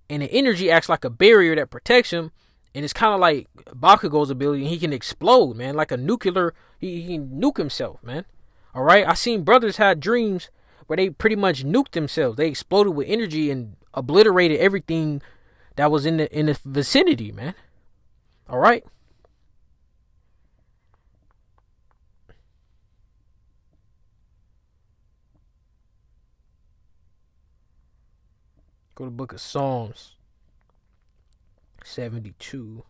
And the energy acts like a barrier that protects him. And it's kind of like Bakugo's ability. And he can explode, man. Like a nuclear. He can nuke himself, man. Alright? I seen brothers had dreams where they pretty much nuked themselves. They exploded with energy and obliterated everything that was in the vicinity, man. Alright? Go to the book of Psalms 72.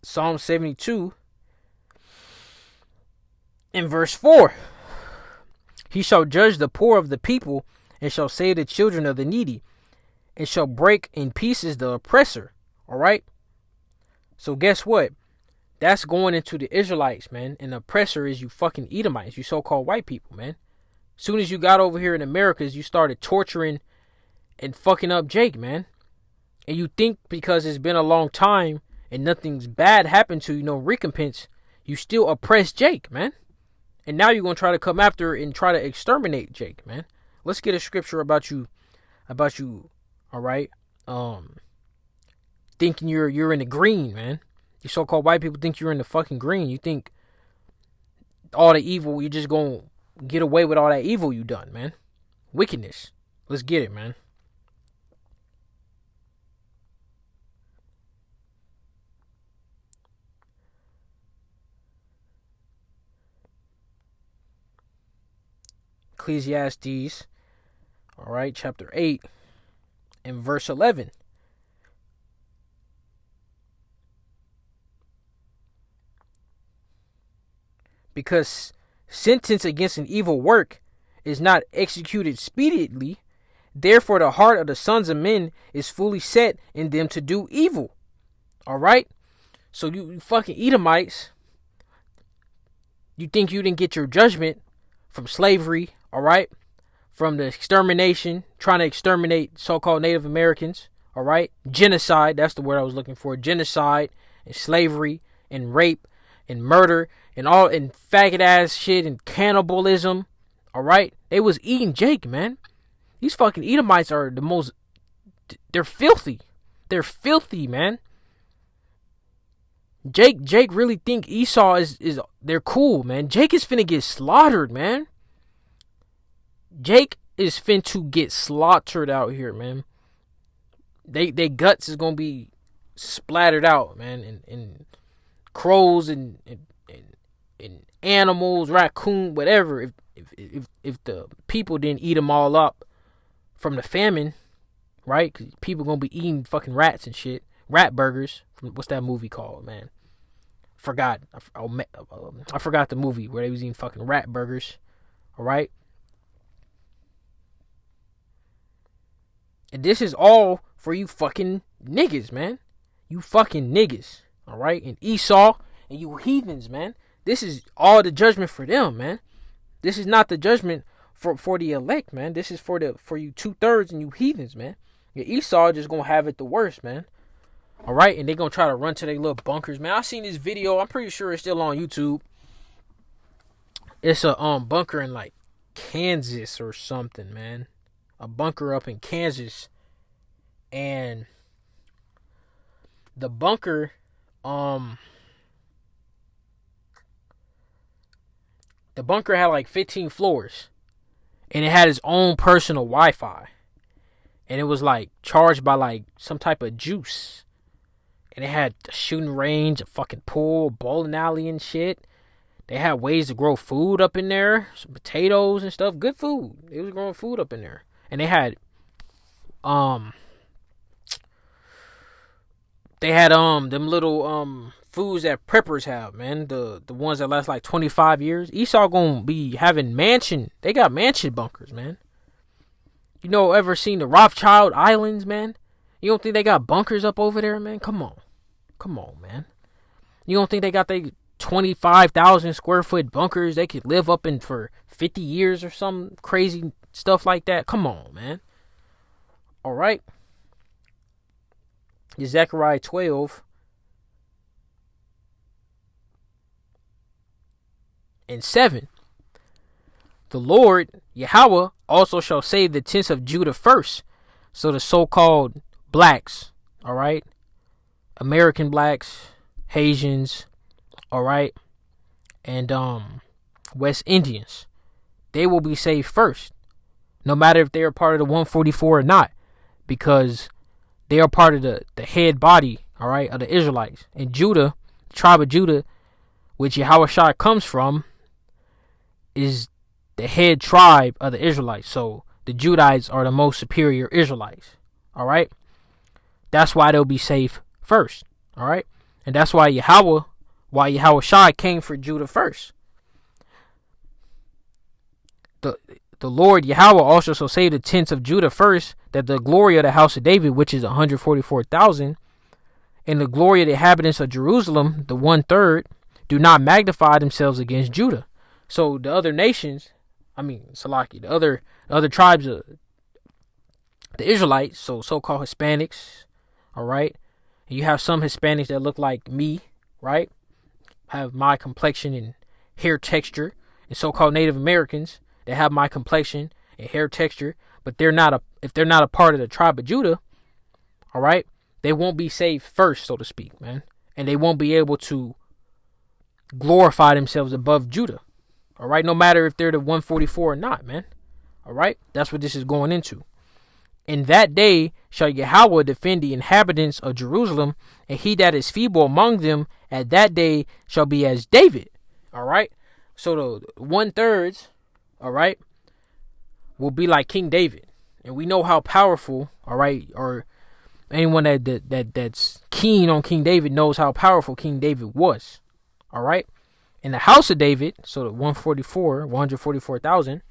Psalm 72 in verse 4. He shall judge the poor of the people, and shall save the children of the needy, and shall break in pieces the oppressor. All right. So guess what? That's going into the Israelites, man. And the oppressor is you fucking Edomites, you so-called white people, man. Soon as you got over here in Americas, you started torturing and fucking up Jake, man. And you think because it's been a long time and nothing's bad happened to you, no recompense, you still oppress Jake, man. And now you're going to try to come after and try to exterminate Jake, man. Let's get a scripture about you, all right? Thinking you're in the green, man. You so-called white people think you're in the fucking green. You think all the evil, you're just going to get away with all that evil you done, man. Wickedness. Let's get it, man. Ecclesiastes, all right, chapter 8 and verse 11. Because sentence against an evil work is not executed speedily, therefore the heart of the sons of men is fully set in them to do evil. All right? So you fucking Edomites, you think you didn't get your judgment from slavery, all right? From the extermination, trying to exterminate so-called Native Americans, all right? Genocide, that's the word I was looking for. Genocide and slavery and rape and murder and all and faggot ass shit and cannibalism, all right? They was eating Jake, man. These fucking Edomites are the most, they're filthy. They're filthy, man. Jake really think Esau is they're cool, man. Jake is finna get slaughtered, man. Jake is finna to get slaughtered out here, man. They guts is gonna be splattered out, man, and crows and animals, raccoon, whatever. If the people didn't eat them all up from the famine, right? Because people gonna be eating fucking rats and shit, rat burgers. What's that movie called, man? I forgot the movie where they was eating fucking rat burgers. All right. And this is all for you fucking niggas, man. You fucking niggas. All right. And Esau and you heathens, man. This is all the judgment for them, man. This is not the judgment for the elect, man. This is for you 2/3 and you heathens, man. Your Esau just gonna have it the worst, man. All right, and they gonna try to run to their little bunkers, man. I seen this video. I'm pretty sure it's still on YouTube. It's a bunker in like Kansas or something, man. A bunker up in Kansas, and the bunker, the bunker had like 15 floors, and it had its own personal Wi-Fi, and it was like charged by like some type of juice. And they had a shooting range, a fucking pool, a bowling alley and shit. They had ways to grow food up in there. Some potatoes and stuff. Good food. They was growing food up in there. And they had them little foods that preppers have, man. The ones that last like 25 years. Esau gonna be having they got mansion bunkers, man. You know, ever seen the Rothschild Islands, man? You don't think they got bunkers up over there, man? Come on, man. You don't think they got 25,000 square foot bunkers they could live up in for 50 years or some crazy stuff like that? Come on, man. All right. Zechariah 12 and 7. The Lord, Yahweh, also shall save the tents of Judah first. So the so-called blacks, all right, American blacks, Haitians, all right, and West Indians, they will be saved first, no matter if they are part of the 144 or not, because they are part of the head body, all right, of the Israelites. And Judah, the tribe of Judah, which Yahushua comes from, is the head tribe of the Israelites. So the Judites are the most superior Israelites. All right. That's why they'll be saved first. All right. And that's why Yahweh Shai came for Judah first. The Lord Yahweh also shall save the tents of Judah first, that the glory of the house of David, which is 144,000, and the glory of the inhabitants of Jerusalem, the 1/3, do not magnify themselves against Judah. So the other nations, Salaki, the other tribes of the Israelites, so-called Hispanics, all right? And you have some Hispanics that look like me, right? Have my complexion and hair texture, and so-called Native Americans that have my complexion and hair texture, but if they're not a part of the tribe of Judah, all right, they won't be saved first, so to speak, man. And they won't be able to glorify themselves above Judah, all right, no matter if they're the 144 or not, man. All right, that's what this is going into. In that day shall Yahweh defend the inhabitants of Jerusalem, and he that is feeble among them at that day shall be as David. All right, so the 1/3, all right, will be like King David, and we know how powerful, all right, or anyone that's keen on King David knows how powerful King David was. All right, in the house of David, so the 144,000,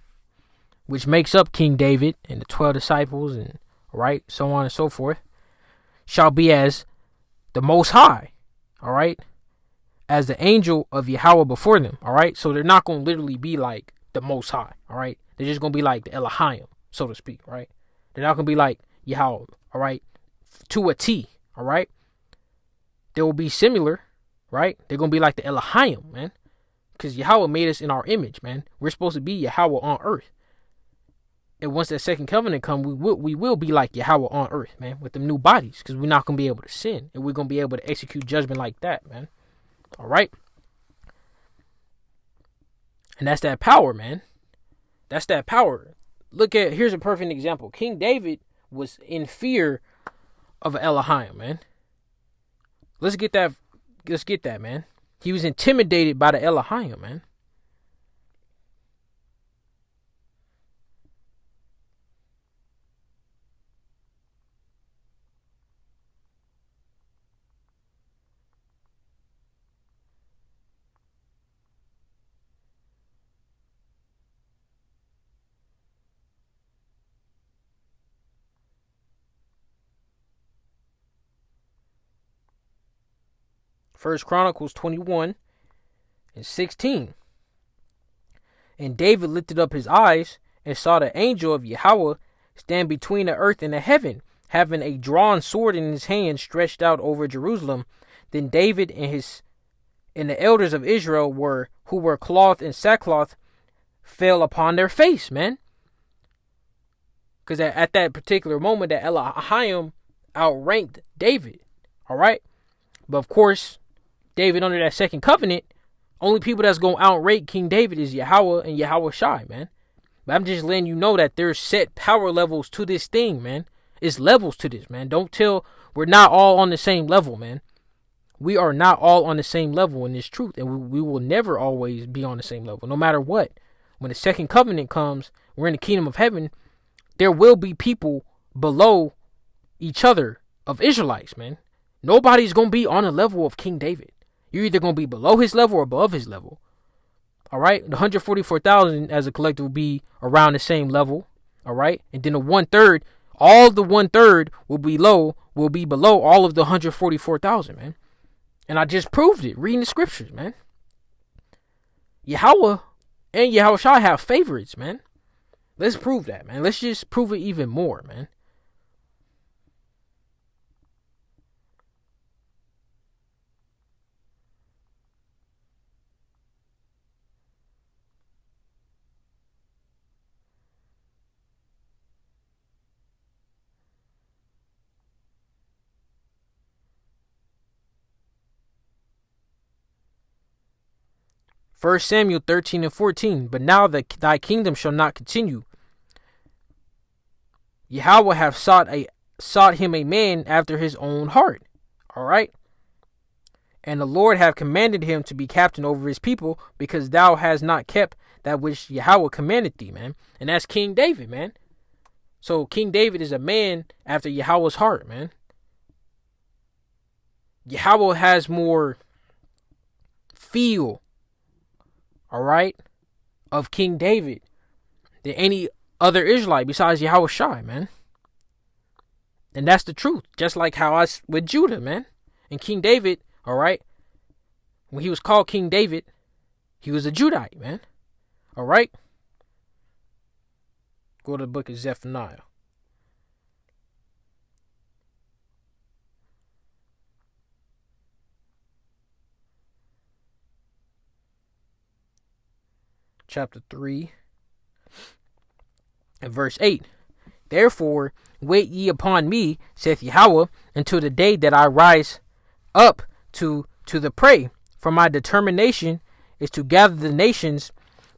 which makes up King David and the 12 disciples, and right, so on and so forth, shall be as the Most High, all right, as the angel of Yahweh before them, all right. So they're not going to literally be like the Most High, all right. They're just going to be like the Elohim, so to speak, right. They're not going to be like Yahweh, all right, to a T, all right. They will be similar, right. They're going to be like the Elohim, man, because Yahweh made us in our image, man. We're supposed to be Yahweh on earth. And once that second covenant comes, we will be like Yahweh on earth, man, with them new bodies, because we're not going to be able to sin, and we're going to be able to execute judgment like that, man. All right. And that's that power, man. That's that power. Here's a perfect example. King David was in fear of Elohim, man. Let's get that, man. He was intimidated by the Elohim, man. 1 Chronicles 21:16. And David lifted up his eyes and saw the angel of Yahweh stand between the earth and the heaven, having a drawn sword in his hand stretched out over Jerusalem. Then David and the elders of Israel who were clothed in sackcloth fell upon their face, man. Because at that particular moment, that Elohim outranked David. All right. But of course, David under that second covenant, only people that's going to outrank King David is Yahweh and Yahweh Shai, man. But I'm just letting you know that there's set power levels to this thing, man. It's levels to this, man. We're not all on the same level, man. We are not all on the same level in this truth. And we will never always be on the same level, no matter what. When the second covenant comes, we're in the kingdom of heaven. There will be people below each other of Israelites, man. Nobody's going to be on the level of King David. You're either going to be below his level or above his level. All right. The 144,000 as a collective will be around the same level. All right. And then the 1/3, all the 1/3 will be below all of the 144,000, man. And I just proved it reading the scriptures, man. Yahweh and Yahweh Shai have favorites, man. Let's prove that, man. Let's just prove it even more, man. First Samuel 13:14. But now thy kingdom shall not continue. Yahweh have sought him a man after his own heart. All right. And the Lord have commanded him to be captain over his people, because thou hast not kept that which Yahweh commanded thee, man. And that's King David, man. So King David is a man after Yahweh's heart, man. Yahweh has more feel, all right, of King David than any other Israelite besides Yahweh Shai, man. And that's the truth. Just like how I with Judah, man. And King David, all right, when he was called King David, he was a Judite, man. All right. Go to the book of Zephaniah. Chapter 3 and verse 8. Therefore, wait ye upon me, saith Yahweh, until the day that I rise up to the prey. For my determination is to gather the nations,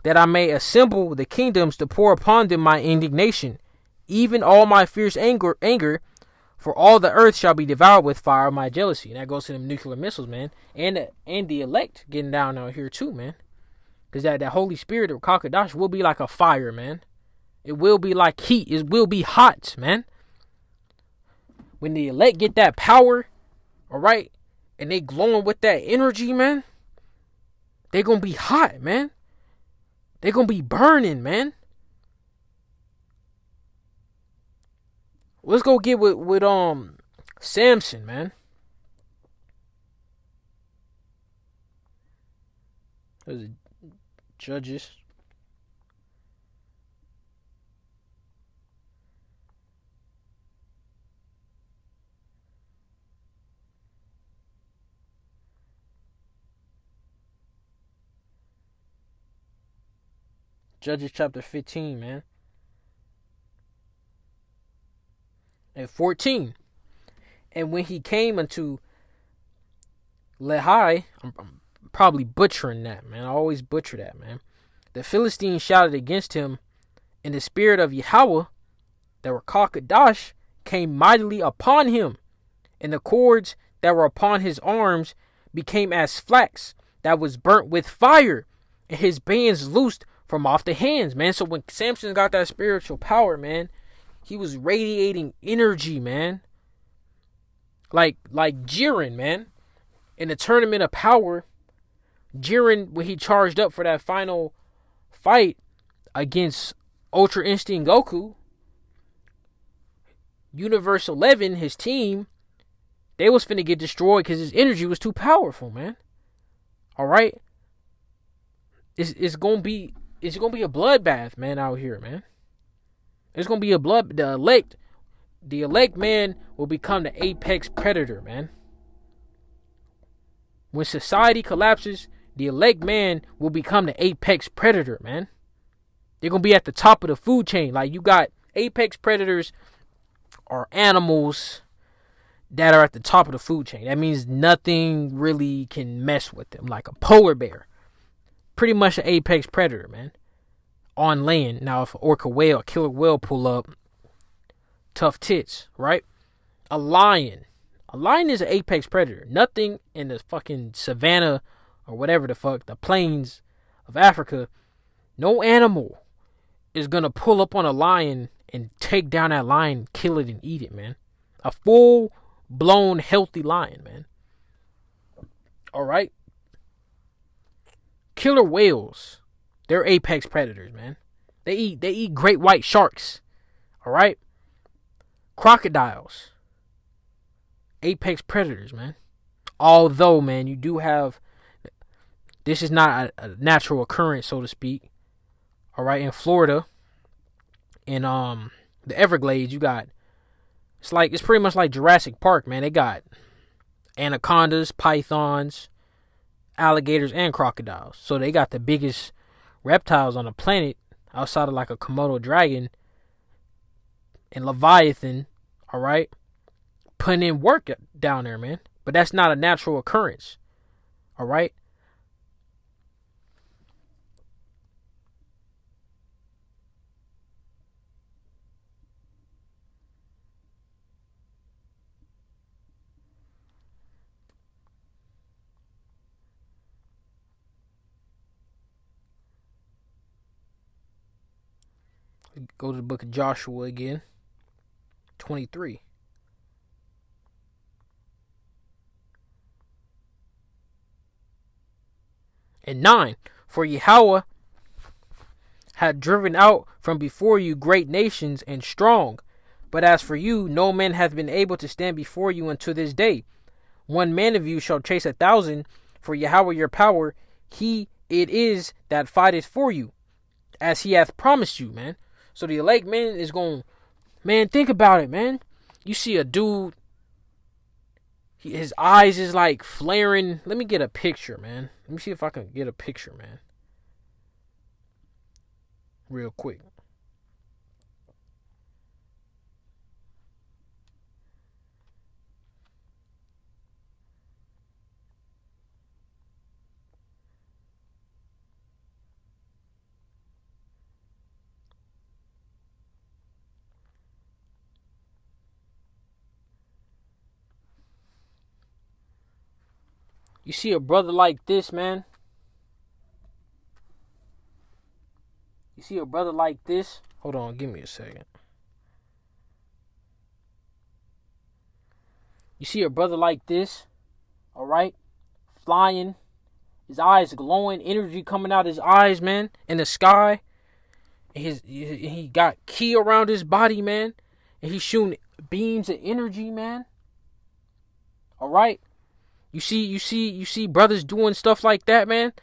that I may assemble the kingdoms to pour upon them my indignation, even all my fierce anger, for all the earth shall be devoured with fire of my jealousy. And that goes to them nuclear missiles, man. And the elect getting down out here too, man. Because that Holy Spirit of Kakadash will be like a fire, man. It will be like heat. It will be hot, man. When the elect get that power, all right, and they glowing with that energy, man, they gonna be hot, man. They gonna be burning, man. Let's go get with Samson, man. There's Judges. Judges chapter 15, man. And 14. And when he came unto Lehi, I'm probably butchering that, man. I always butcher that, man. The Philistines shouted against him, and the spirit of Yahweh, that were Kakadash, came mightily upon him, and the cords that were upon his arms became as flax that was burnt with fire, and his bands loosed from off the hands, man. So when Samson got that spiritual power, man, he was radiating energy, man. Like Jiren, man. In the tournament of power, Jiren, when he charged up for that final fight against Ultra Instinct Goku, Universe 11, his team, they was finna get destroyed because his energy was too powerful, man. All right, it's gonna be a bloodbath, man, out here, man. It's gonna be the elect man will become the apex predator, man. When society collapses, the elect man will become the apex predator, man. They're gonna be at the top of the food chain. Like, you got apex predators are animals that are at the top of the food chain. That means nothing really can mess with them. Like a polar bear, pretty much an apex predator, man. On land. Now, if an orca whale, a killer whale pull up, tough tits, right? A lion is an apex predator. Nothing in the fucking savannah or whatever the fuck, the plains of Africa, no animal is gonna pull up on a lion and take down that lion, kill it, and eat it, man. A full-blown, healthy lion, man. All right? Killer whales, they're apex predators, man. They eat great white sharks. All right? Crocodiles, apex predators, man. Although, man, you do have, this is not a natural occurrence, so to speak. All right, in Florida, in the Everglades, you got, it's pretty much like Jurassic Park, man. They got anacondas, pythons, alligators, and crocodiles. So they got the biggest reptiles on the planet outside of like a Komodo dragon and Leviathan, all right, putting in work down there, man. But that's not a natural occurrence, all right? Go to the book of Joshua again, 23. And 9, for Yahweh had driven out from before you great nations and strong. But as for you, no man hath been able to stand before you unto this day. 1 man of you shall chase 1,000, for Yahweh your power, he it is that fighteth for you, as he hath promised you, man. So the elect man is going, man, think about it, man. You see a dude, his eyes is like flaring. Let me get a picture, man. Let me see if I can get a picture, man. Real quick. You see a brother like this, man. You see a brother like this. Hold on, give me a second. You see a brother like this, all right, flying, his eyes glowing, energy coming out his eyes, man, in the sky. He got ki around his body, man, and he's shooting beams of energy, man. All right. You see brothers doing stuff like that, man.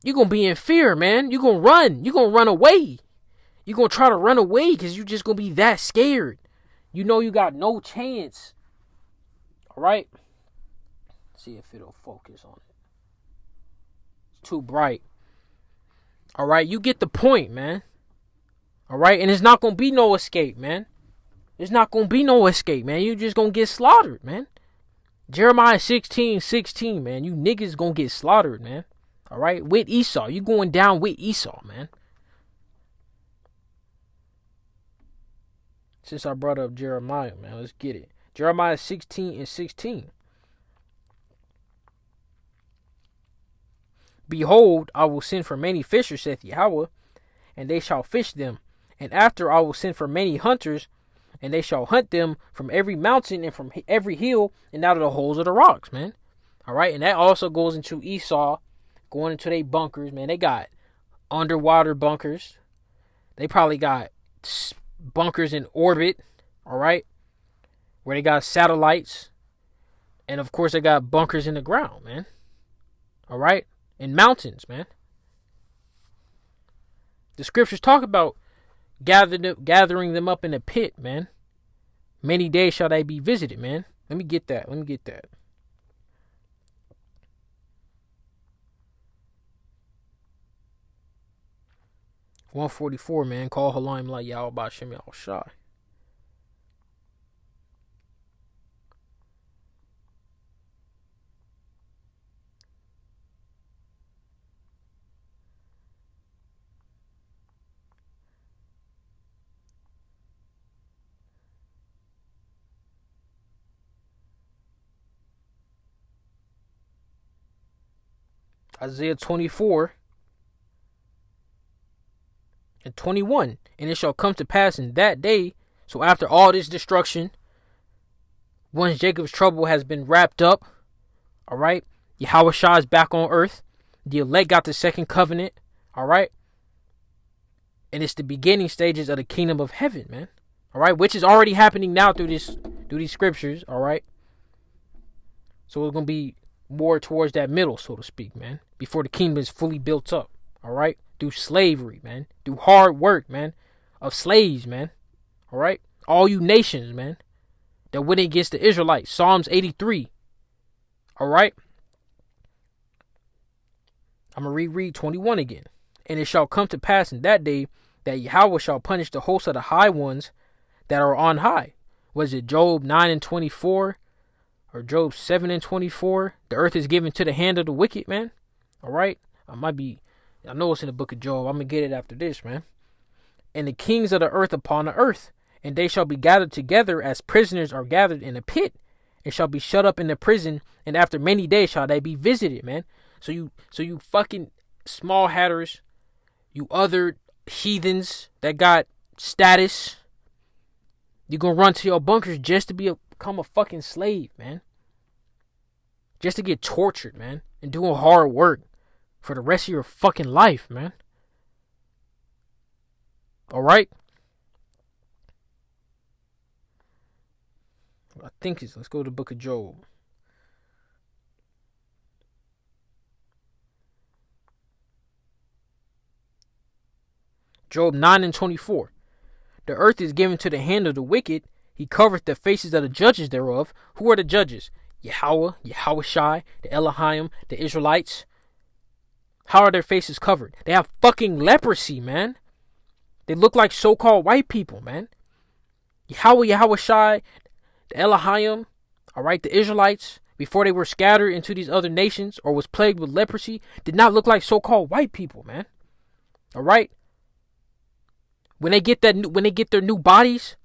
You're going to be in fear, man. You're going to run. You're going to run away. You're going to try to run away because you're just going to be that scared. You know you got no chance. All right? See if it'll focus on it. It's too bright. All right? You get the point, man. All right? And it's not going to be no escape, man. There's not going to be no escape, man. You're just going to get slaughtered, man. Jeremiah 16:16, man. You niggas gonna get slaughtered, man. All right? With Esau. You going down with Esau, man. Since I brought up Jeremiah, man, let's get it. Jeremiah 16:16. Behold, I will send for many fishers, saith Yahweh, and they shall fish them. And after I will send for many hunters, and they shall hunt them from every mountain and from every hill and out of the holes of the rocks, man. All right. And that also goes into Esau going into their bunkers, man. They got underwater bunkers. They probably got bunkers in orbit. All right. Where they got satellites. And of course, they got bunkers in the ground, man. All right. In mountains, man. The scriptures talk about gathering them up in a pit, man. Many days shall they be visited, man. Let me get that. 144, man. Call Halaim like Yahweh Ba'Shem Yahweh Shai. Isaiah 24 and 21. And it shall come to pass in that day, so after all this destruction, once Jacob's trouble has been wrapped up, all right, Yahweh Shah is back on earth. The elect got the second covenant, all right, and it's the beginning stages of the kingdom of heaven, man, all right, which is already happening now through these scriptures, all right. So it's gonna be more towards that middle, so to speak, man, before the kingdom is fully built up, all right, through slavery, man, through hard work, man, of slaves, man, all right, all you nations, man, that went against the Israelites, Psalms 83, all right. I'm going to reread 21 again. And it shall come to pass in that day that Yahweh shall punish the hosts of the high ones that are on high. Was it Job 9:24? Or Job 7:24, the earth is given to the hand of the wicked, man. All right. I know it's in the book of Job. I'm going to get it after this, man. And the kings of the earth upon the earth, and they shall be gathered together as prisoners are gathered in a pit, and shall be shut up in the prison, and after many days shall they be visited, man. So you fucking small hatters, you other heathens that got status, you gonna run to your bunkers just to become a fucking slave, man. Just to get tortured, man, and doing hard work for the rest of your fucking life, man. All right? I think let's go to the book of Job. Job 9:24. The earth is given to the hand of the wicked. He covereth the faces of the judges thereof. Who are the judges? Yahweh, Yahushai, the Elohim, the Israelites. How are their faces covered? They have fucking leprosy, man. They look like so-called white people, man. Yahweh, Yahushai, the Elohim, all right, the Israelites, before they were scattered into these other nations or was plagued with leprosy, did not look like so-called white people, man. All right. When they get their new bodies,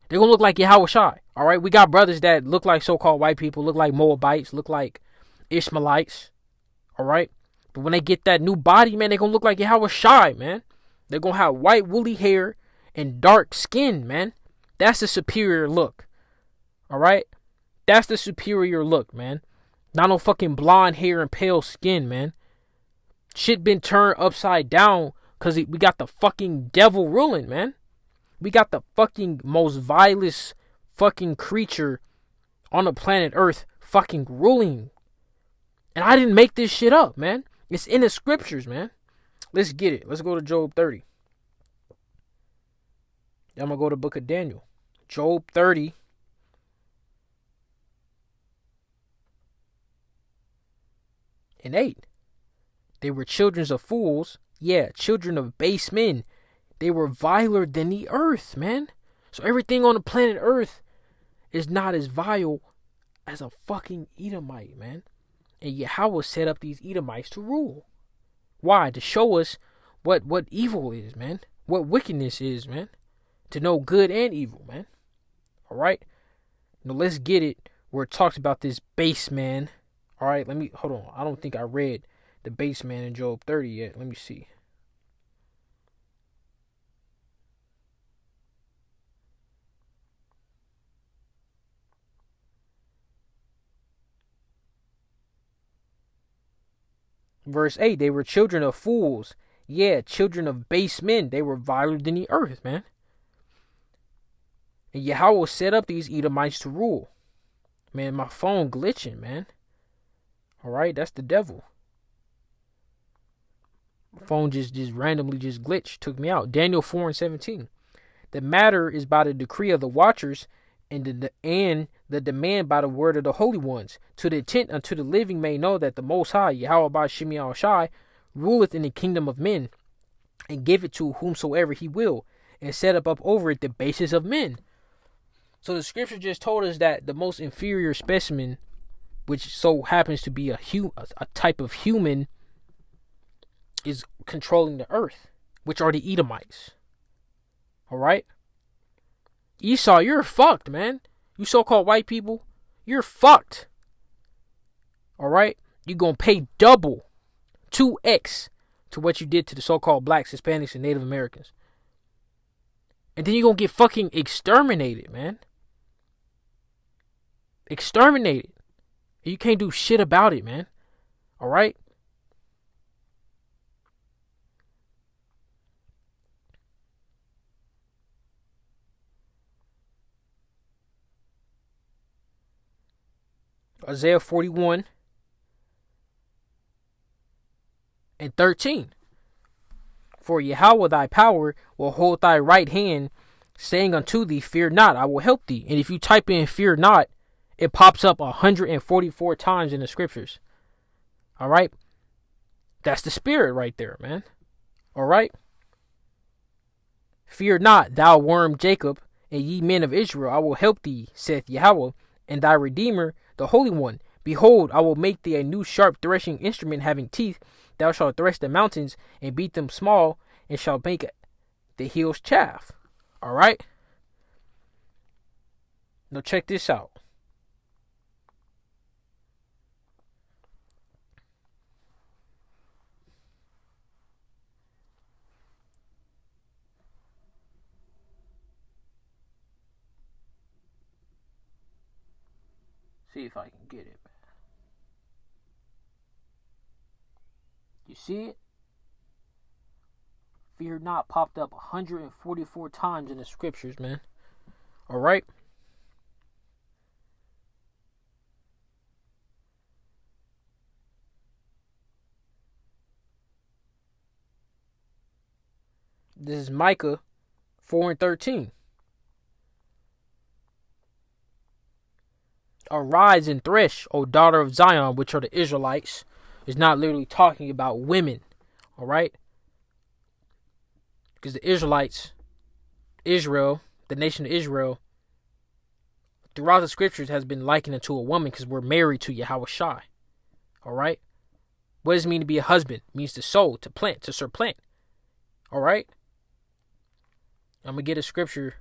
they're gonna look like Yahushai. All right, we got brothers that look like so-called white people, look like Moabites, look like Ishmaelites. All right, but when they get that new body, man, they're gonna look like Yahushai, man. They're gonna have white woolly hair and dark skin, man. That's the superior look. All right, that's the superior look, man. Not no fucking blonde hair and pale skin, man. Shit been turned upside down because we got the fucking devil ruling, man. We got the fucking most vilest fucking creature on the planet Earth fucking ruling. And I didn't make this shit up, man. It's in the scriptures, man. Let's get it. Let's go to Job 30. Then I'm going to go to the book of Daniel. Job 30. And 8. They were children of fools. Yeah, children of base men. They were viler than the earth, man. So everything on the planet Earth is not as vile as a fucking Edomite, man. And Yahweh set up these Edomites to rule. Why? To show us what evil is, man. What wickedness is, man. To know good and evil, man. All right? Now let's get it where it talks about this base man. All right, hold on. I don't think I read the base man in Job 30 yet. Let me see. Verse 8, they were children of fools. Yeah, children of base men. They were viler than the earth, man. And Yahweh set up these Edomites to rule. Man, my phone glitching, man. All right, that's the devil. My phone just randomly glitched, took me out. Daniel 4:17. The matter is by the decree of the watchers, and the demand by the word of the holy ones, to the intent unto the living may know that the Most High, Yahweh by Shemi Al-Shai, ruleth in the kingdom of men, and give it to whomsoever he will, and set up over it the basis of men. So the scripture just told us that the most inferior specimen, which so happens to be a type of human, is controlling the earth, which are the Edomites. All right? Esau, you're fucked, man. You so-called white people, you're fucked. All right? You're going to pay double, 2x, to what you did to the so-called blacks, Hispanics, and Native Americans. And then you're going to get fucking exterminated, man. Exterminated. And you can't do shit about it, man. All right? Isaiah 41:13. For Yahweh thy power will hold thy right hand, saying unto thee, fear not, I will help thee. And if you type in fear not, it pops up 144 times in the scriptures. All right? That's the spirit right there, man. All right? Fear not, thou worm Jacob, and ye men of Israel, I will help thee, saith Yahweh, and thy Redeemer, the Holy One. Behold, I will make thee a new sharp threshing instrument having teeth. Thou shalt thresh the mountains and beat them small, and shalt make the hills chaff. All right? Now check this out. See if I can get it, man. You see it? Fear not popped up 144 times in the scriptures, man. All right? This is Micah 4:13. Arise and thresh, O daughter of Zion, which are the Israelites. It's not literally talking about women. All right? Because the Israelites, Israel, the nation of Israel, throughout the scriptures has been likened unto a woman because we're married to Yahweh Shai. All right? What does it mean to be a husband? It means to sow, to plant, to supplant. All right? I'm going to get a scripture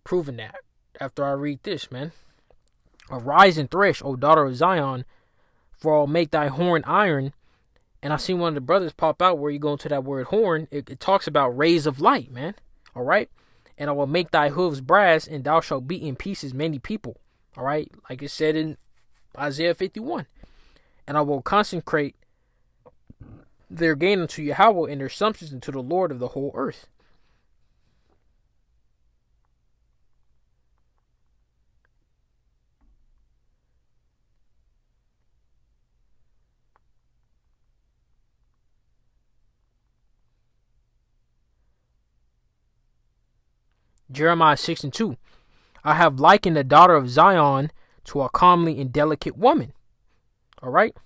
proving that after I read this, man. Arise and thresh, O daughter of Zion, for I'll make thy horn iron. And I seen one of the brothers pop out where you go into that word horn. It talks about rays of light, man. All right? And I will make thy hooves brass, and thou shalt beat in pieces many people. All right? Like it said in Isaiah 51. And I will consecrate their gain unto Yahweh, and their substance unto the Lord of the whole earth. Jeremiah 6:2. I have likened the daughter of Zion to a comely and delicate woman. All right.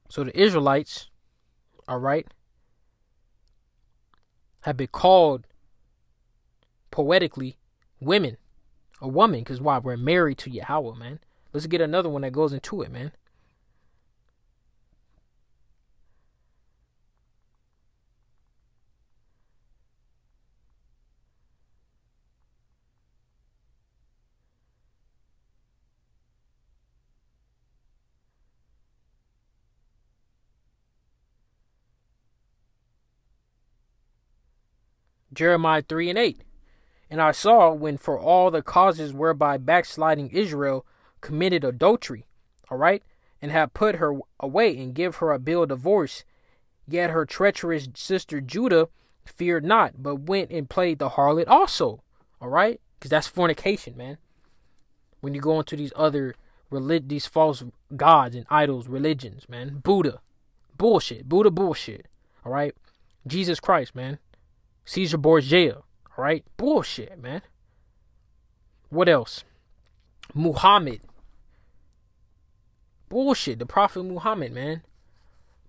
So the Israelites, all right, have been called poetically women, a woman, because why? We're married to Yahweh, man. Let's get another one that goes into it, man. Jeremiah 3:8. And I saw when for all the causes whereby backsliding Israel committed adultery, all right, and have put her away and give her a bill of divorce, yet her treacherous sister Judah feared not, but went and played the harlot also, all right, because that's fornication, man. When you go into these other these false gods and idols, religions, man, Buddha bullshit, all right, Jesus Christ, man. Caesar Borgia, all right? Bullshit, man. What else? Muhammad. Bullshit. The Prophet Muhammad, man.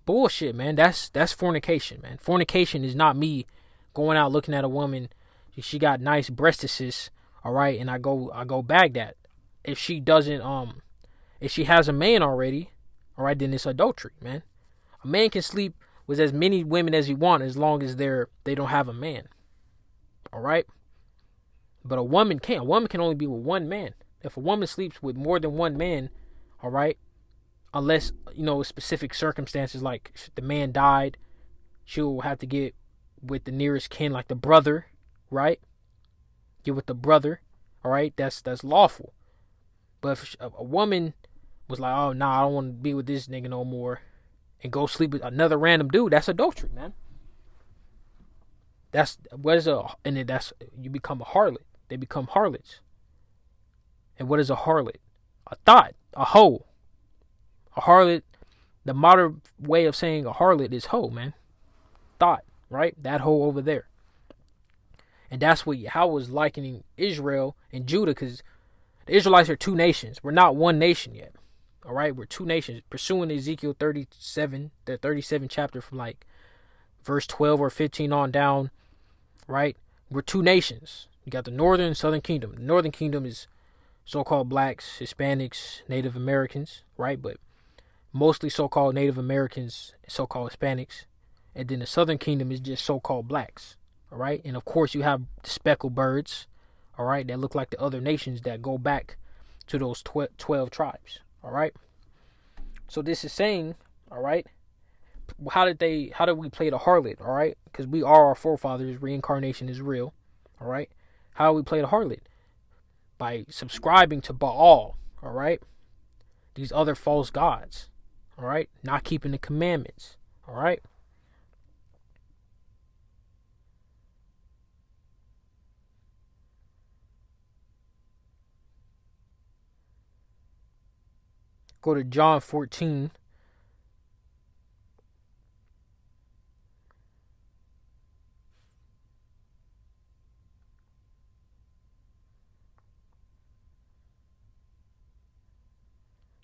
Bullshit, man. That's fornication, man. Fornication is not me going out looking at a woman. She got nice breastises, all right, and I go bag that. If she doesn't, if she has a man already, all right, then it's adultery, man. A man can sleep with as many women as he wants as long as they don't have a man. All right? But a woman can't. A woman can only be with one man. If a woman sleeps with more than one man, all right, unless, specific circumstances like the man died, she'll have to get with the nearest kin, like the brother, right? Get with the brother, all right? That's lawful. But if a woman was like, oh, nah, I don't want to be with this nigga no more, and go sleep with another random dude, that's adultery, man. You become a harlot. They become harlots. And what is a harlot? A thought, a hoe. A harlot, the modern way of saying a harlot is hoe, man. Thought, right? That hoe over there. And that's what Yahweh was likening Israel and Judah, because the Israelites are two nations. We're not one nation yet. All right, we're two nations. Pursuing Ezekiel 37, the 37th chapter from like verse 12 or 15 on down, right? We're two nations. You got the northern and southern kingdom. The northern kingdom is so-called blacks, Hispanics, Native Americans, right? But mostly so-called Native Americans, so-called Hispanics. And then the southern kingdom is just so-called blacks, all right? And of course you have the speckled birds, all right, that look like the other nations that go back to those 12 tribes. All right. So this is saying, all right, how did we play the harlot? All right. Because we are our forefathers. Reincarnation is real. All right. How do we play the harlot? By subscribing to Baal. All right. these other false gods. All right, not keeping the commandments. All right. Go to John 14.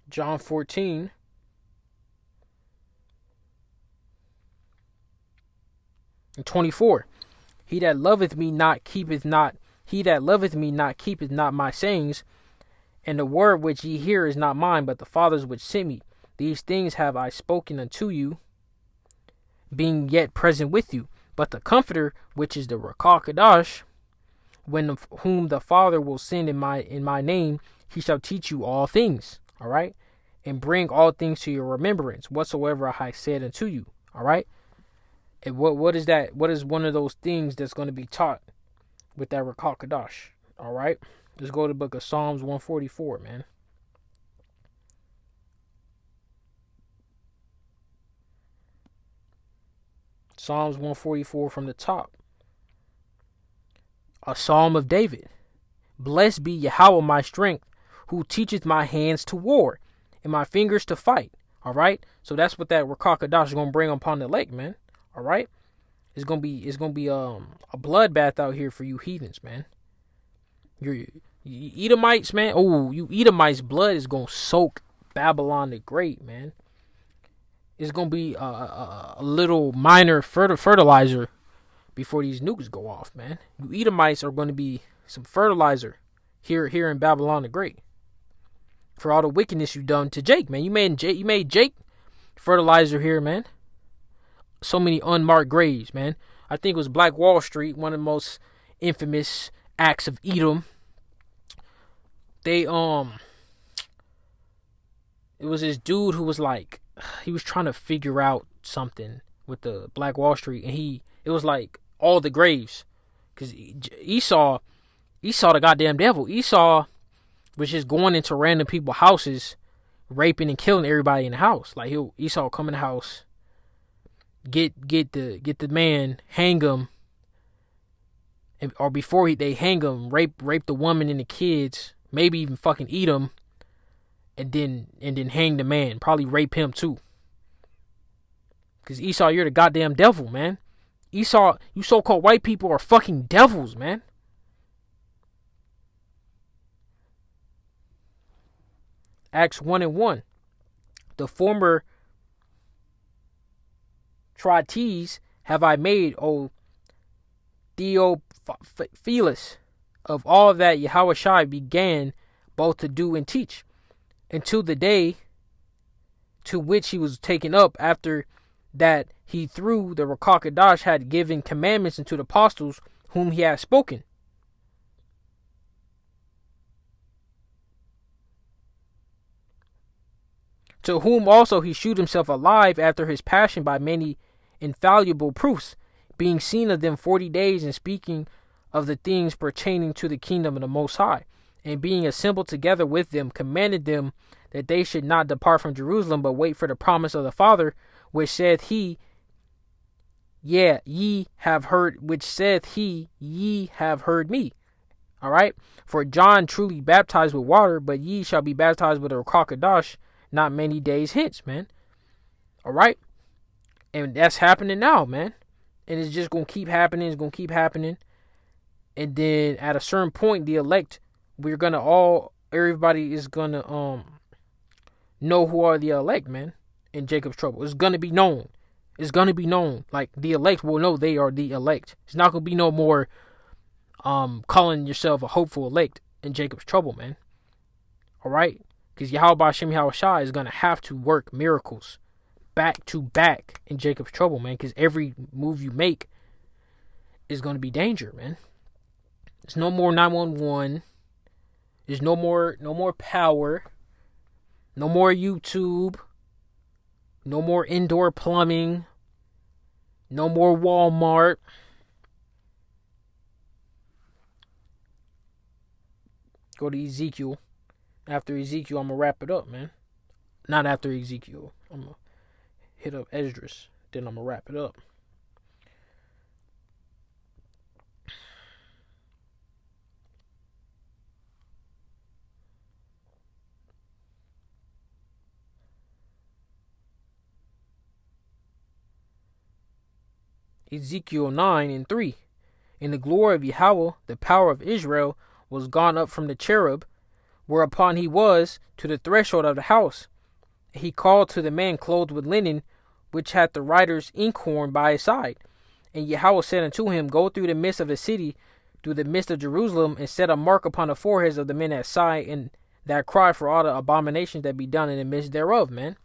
John 14. And 24. He that loveth me not keepeth not my sayings, and the word which ye hear is not mine, but the Father's which sent me. These things have I spoken unto you, being yet present with you. But the Comforter, which is the Ruach HaKodesh, whom the Father will send in my name, he shall teach you all things. All right, and bring all things to your remembrance, whatsoever I said unto you. All right. And what is that? What is one of those things that's going to be taught with that Ruach HaKodesh? All right. Let's go to the book of Psalms 144, man. Psalms 144 from the top. A psalm of David. Blessed be Yahweh my strength, who teacheth my hands to war, and my fingers to fight. All right. So that's what that Ruach HaKodesh is going to bring upon the lake, man. All right. It's gonna be a bloodbath out here for you heathens, man. You Edomites, man. Oh, you Edomites' blood is gonna soak Babylon the Great, man. It's gonna be a little minor fertilizer before these nukes go off, man. You Edomites are gonna be some fertilizer here in Babylon the Great for all the wickedness you done to Jake, man. You made Jake fertilizer here, man. So many unmarked graves, man. I think it was Black Wall Street, one of the most infamous acts of Edom. It was this dude who was like, he was trying to figure out something with the Black Wall Street, and it was like all the graves, because Esau the goddamn devil. Esau was just going into random people's houses, raping and killing everybody in the house. Like Esau come in the house, get the man, hang him, or before they hang him, rape the woman and the kids, maybe even fucking eat him, and then hang the man, probably rape him too. Cause Esau, you're the goddamn devil, man. Esau, you so-called white people are fucking devils, man. Acts 1:1. The former Trites have I made, O Theophilus, of all that Yahushua began both to do and teach, until the day to which he was taken up, after that he through the Ruach HaKodesh had given commandments unto the apostles whom he had spoken. To whom also he shewed himself alive after his passion by many infallible proofs, being seen of them 40 days, and speaking of the things pertaining to the kingdom of the Most High, and being assembled together with them, commanded them that they should not depart from Jerusalem, but wait for the promise of the Father, which saith he, ye have heard me. All right. For John truly baptized with water, but ye shall be baptized with the Ruach HaKodesh not many days hence, man. All right. And that's happening now, man. And it's just going to keep happening. It's going to keep happening. And then at a certain point, the elect, everybody is going to know who are the elect, man, in Jacob's trouble. It's going to be known. It's going to be known. Like, the elect will know they are the elect. It's not going to be no more calling yourself a hopeful elect in Jacob's trouble, man. All right? Because Yahweh Hashem Yahushua is going to have to work miracles back to back in Jacob's trouble, man. Because every move you make is going to be danger, man. There's no more 911. There's no more power. No more YouTube. No more indoor plumbing. No more Walmart. Go to Ezekiel. After Ezekiel, I'm going to wrap it up, man. Not after Ezekiel. I'm going to hit up Esdras. Then I'm going to wrap it up. Ezekiel 9:3. And the glory of Yahweh, the power of Israel, was gone up from the cherub, whereupon he was, to the threshold of the house. And he called to the man clothed with linen, which had the writer's inkhorn by his side. And Yahweh said unto him, Go through the midst of the city, through the midst of Jerusalem, and set a mark upon the foreheads of the men that sigh and that cry for all the abominations that be done in the midst thereof, man.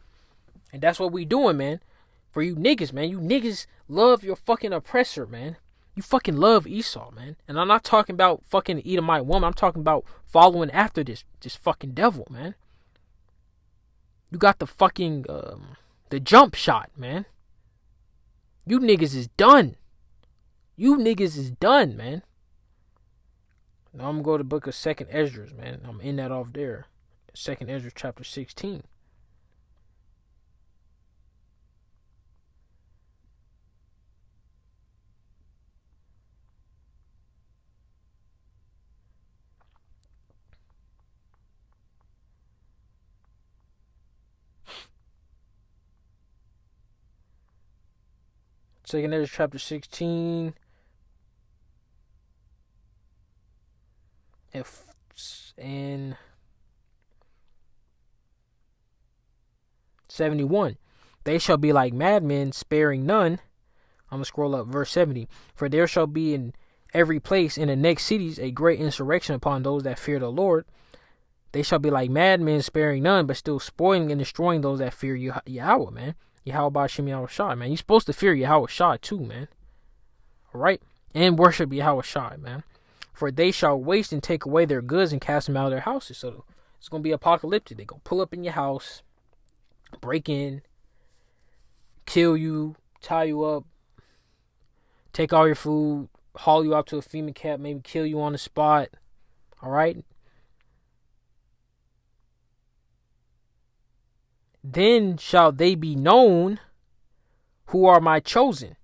And that's what we doing, man. For you niggas, man. You niggas love your fucking oppressor, man. You fucking love Esau, man. And I'm not talking about fucking Edomite woman. I'm talking about following after this fucking devil, man. You got the fucking, the jump shot, man. You niggas is done. You niggas is done, man. Now I'm going to go to the book of 2nd Esdras, man. I'm in that off there. 2nd Esdras chapter 16. Second Esdras chapter 16. And 71. They shall be like madmen, sparing none. I'm going to scroll up, verse 70. For there shall be in every place in the next cities a great insurrection upon those that fear the Lord. They shall be like madmen, sparing none, but still spoiling and destroying those that fear Yahweh, man. Yahweh Ba'Shem Yahweh Shai, man. You're supposed to fear Yahweh Shai too, man. Alright? And worship Yahweh Shai, man. For they shall waste and take away their goods and cast them out of their houses. So it's going to be apocalyptic. They're going to pull up in your house, break in, kill you, tie you up, take all your food, haul you out to a FEMA camp, maybe kill you on the spot. Alright? Then shall they be known who are my chosen,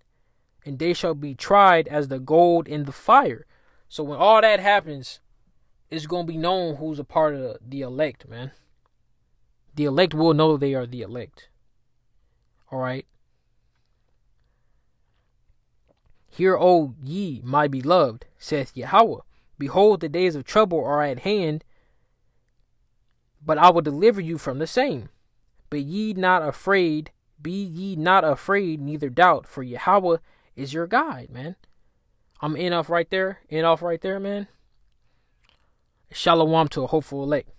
and they shall be tried as the gold in the fire. So when all that happens, it's going to be known who's a part of the elect, man. The elect will know they are the elect. Alright? Hear, O ye, my beloved, saith Yahweh. Behold, the days of trouble are at hand, but I will deliver you from the same. But ye not afraid, be ye not afraid, neither doubt, for Yahweh is your guide, man. I'm in off right there, man. Shalom to a hopeful elect.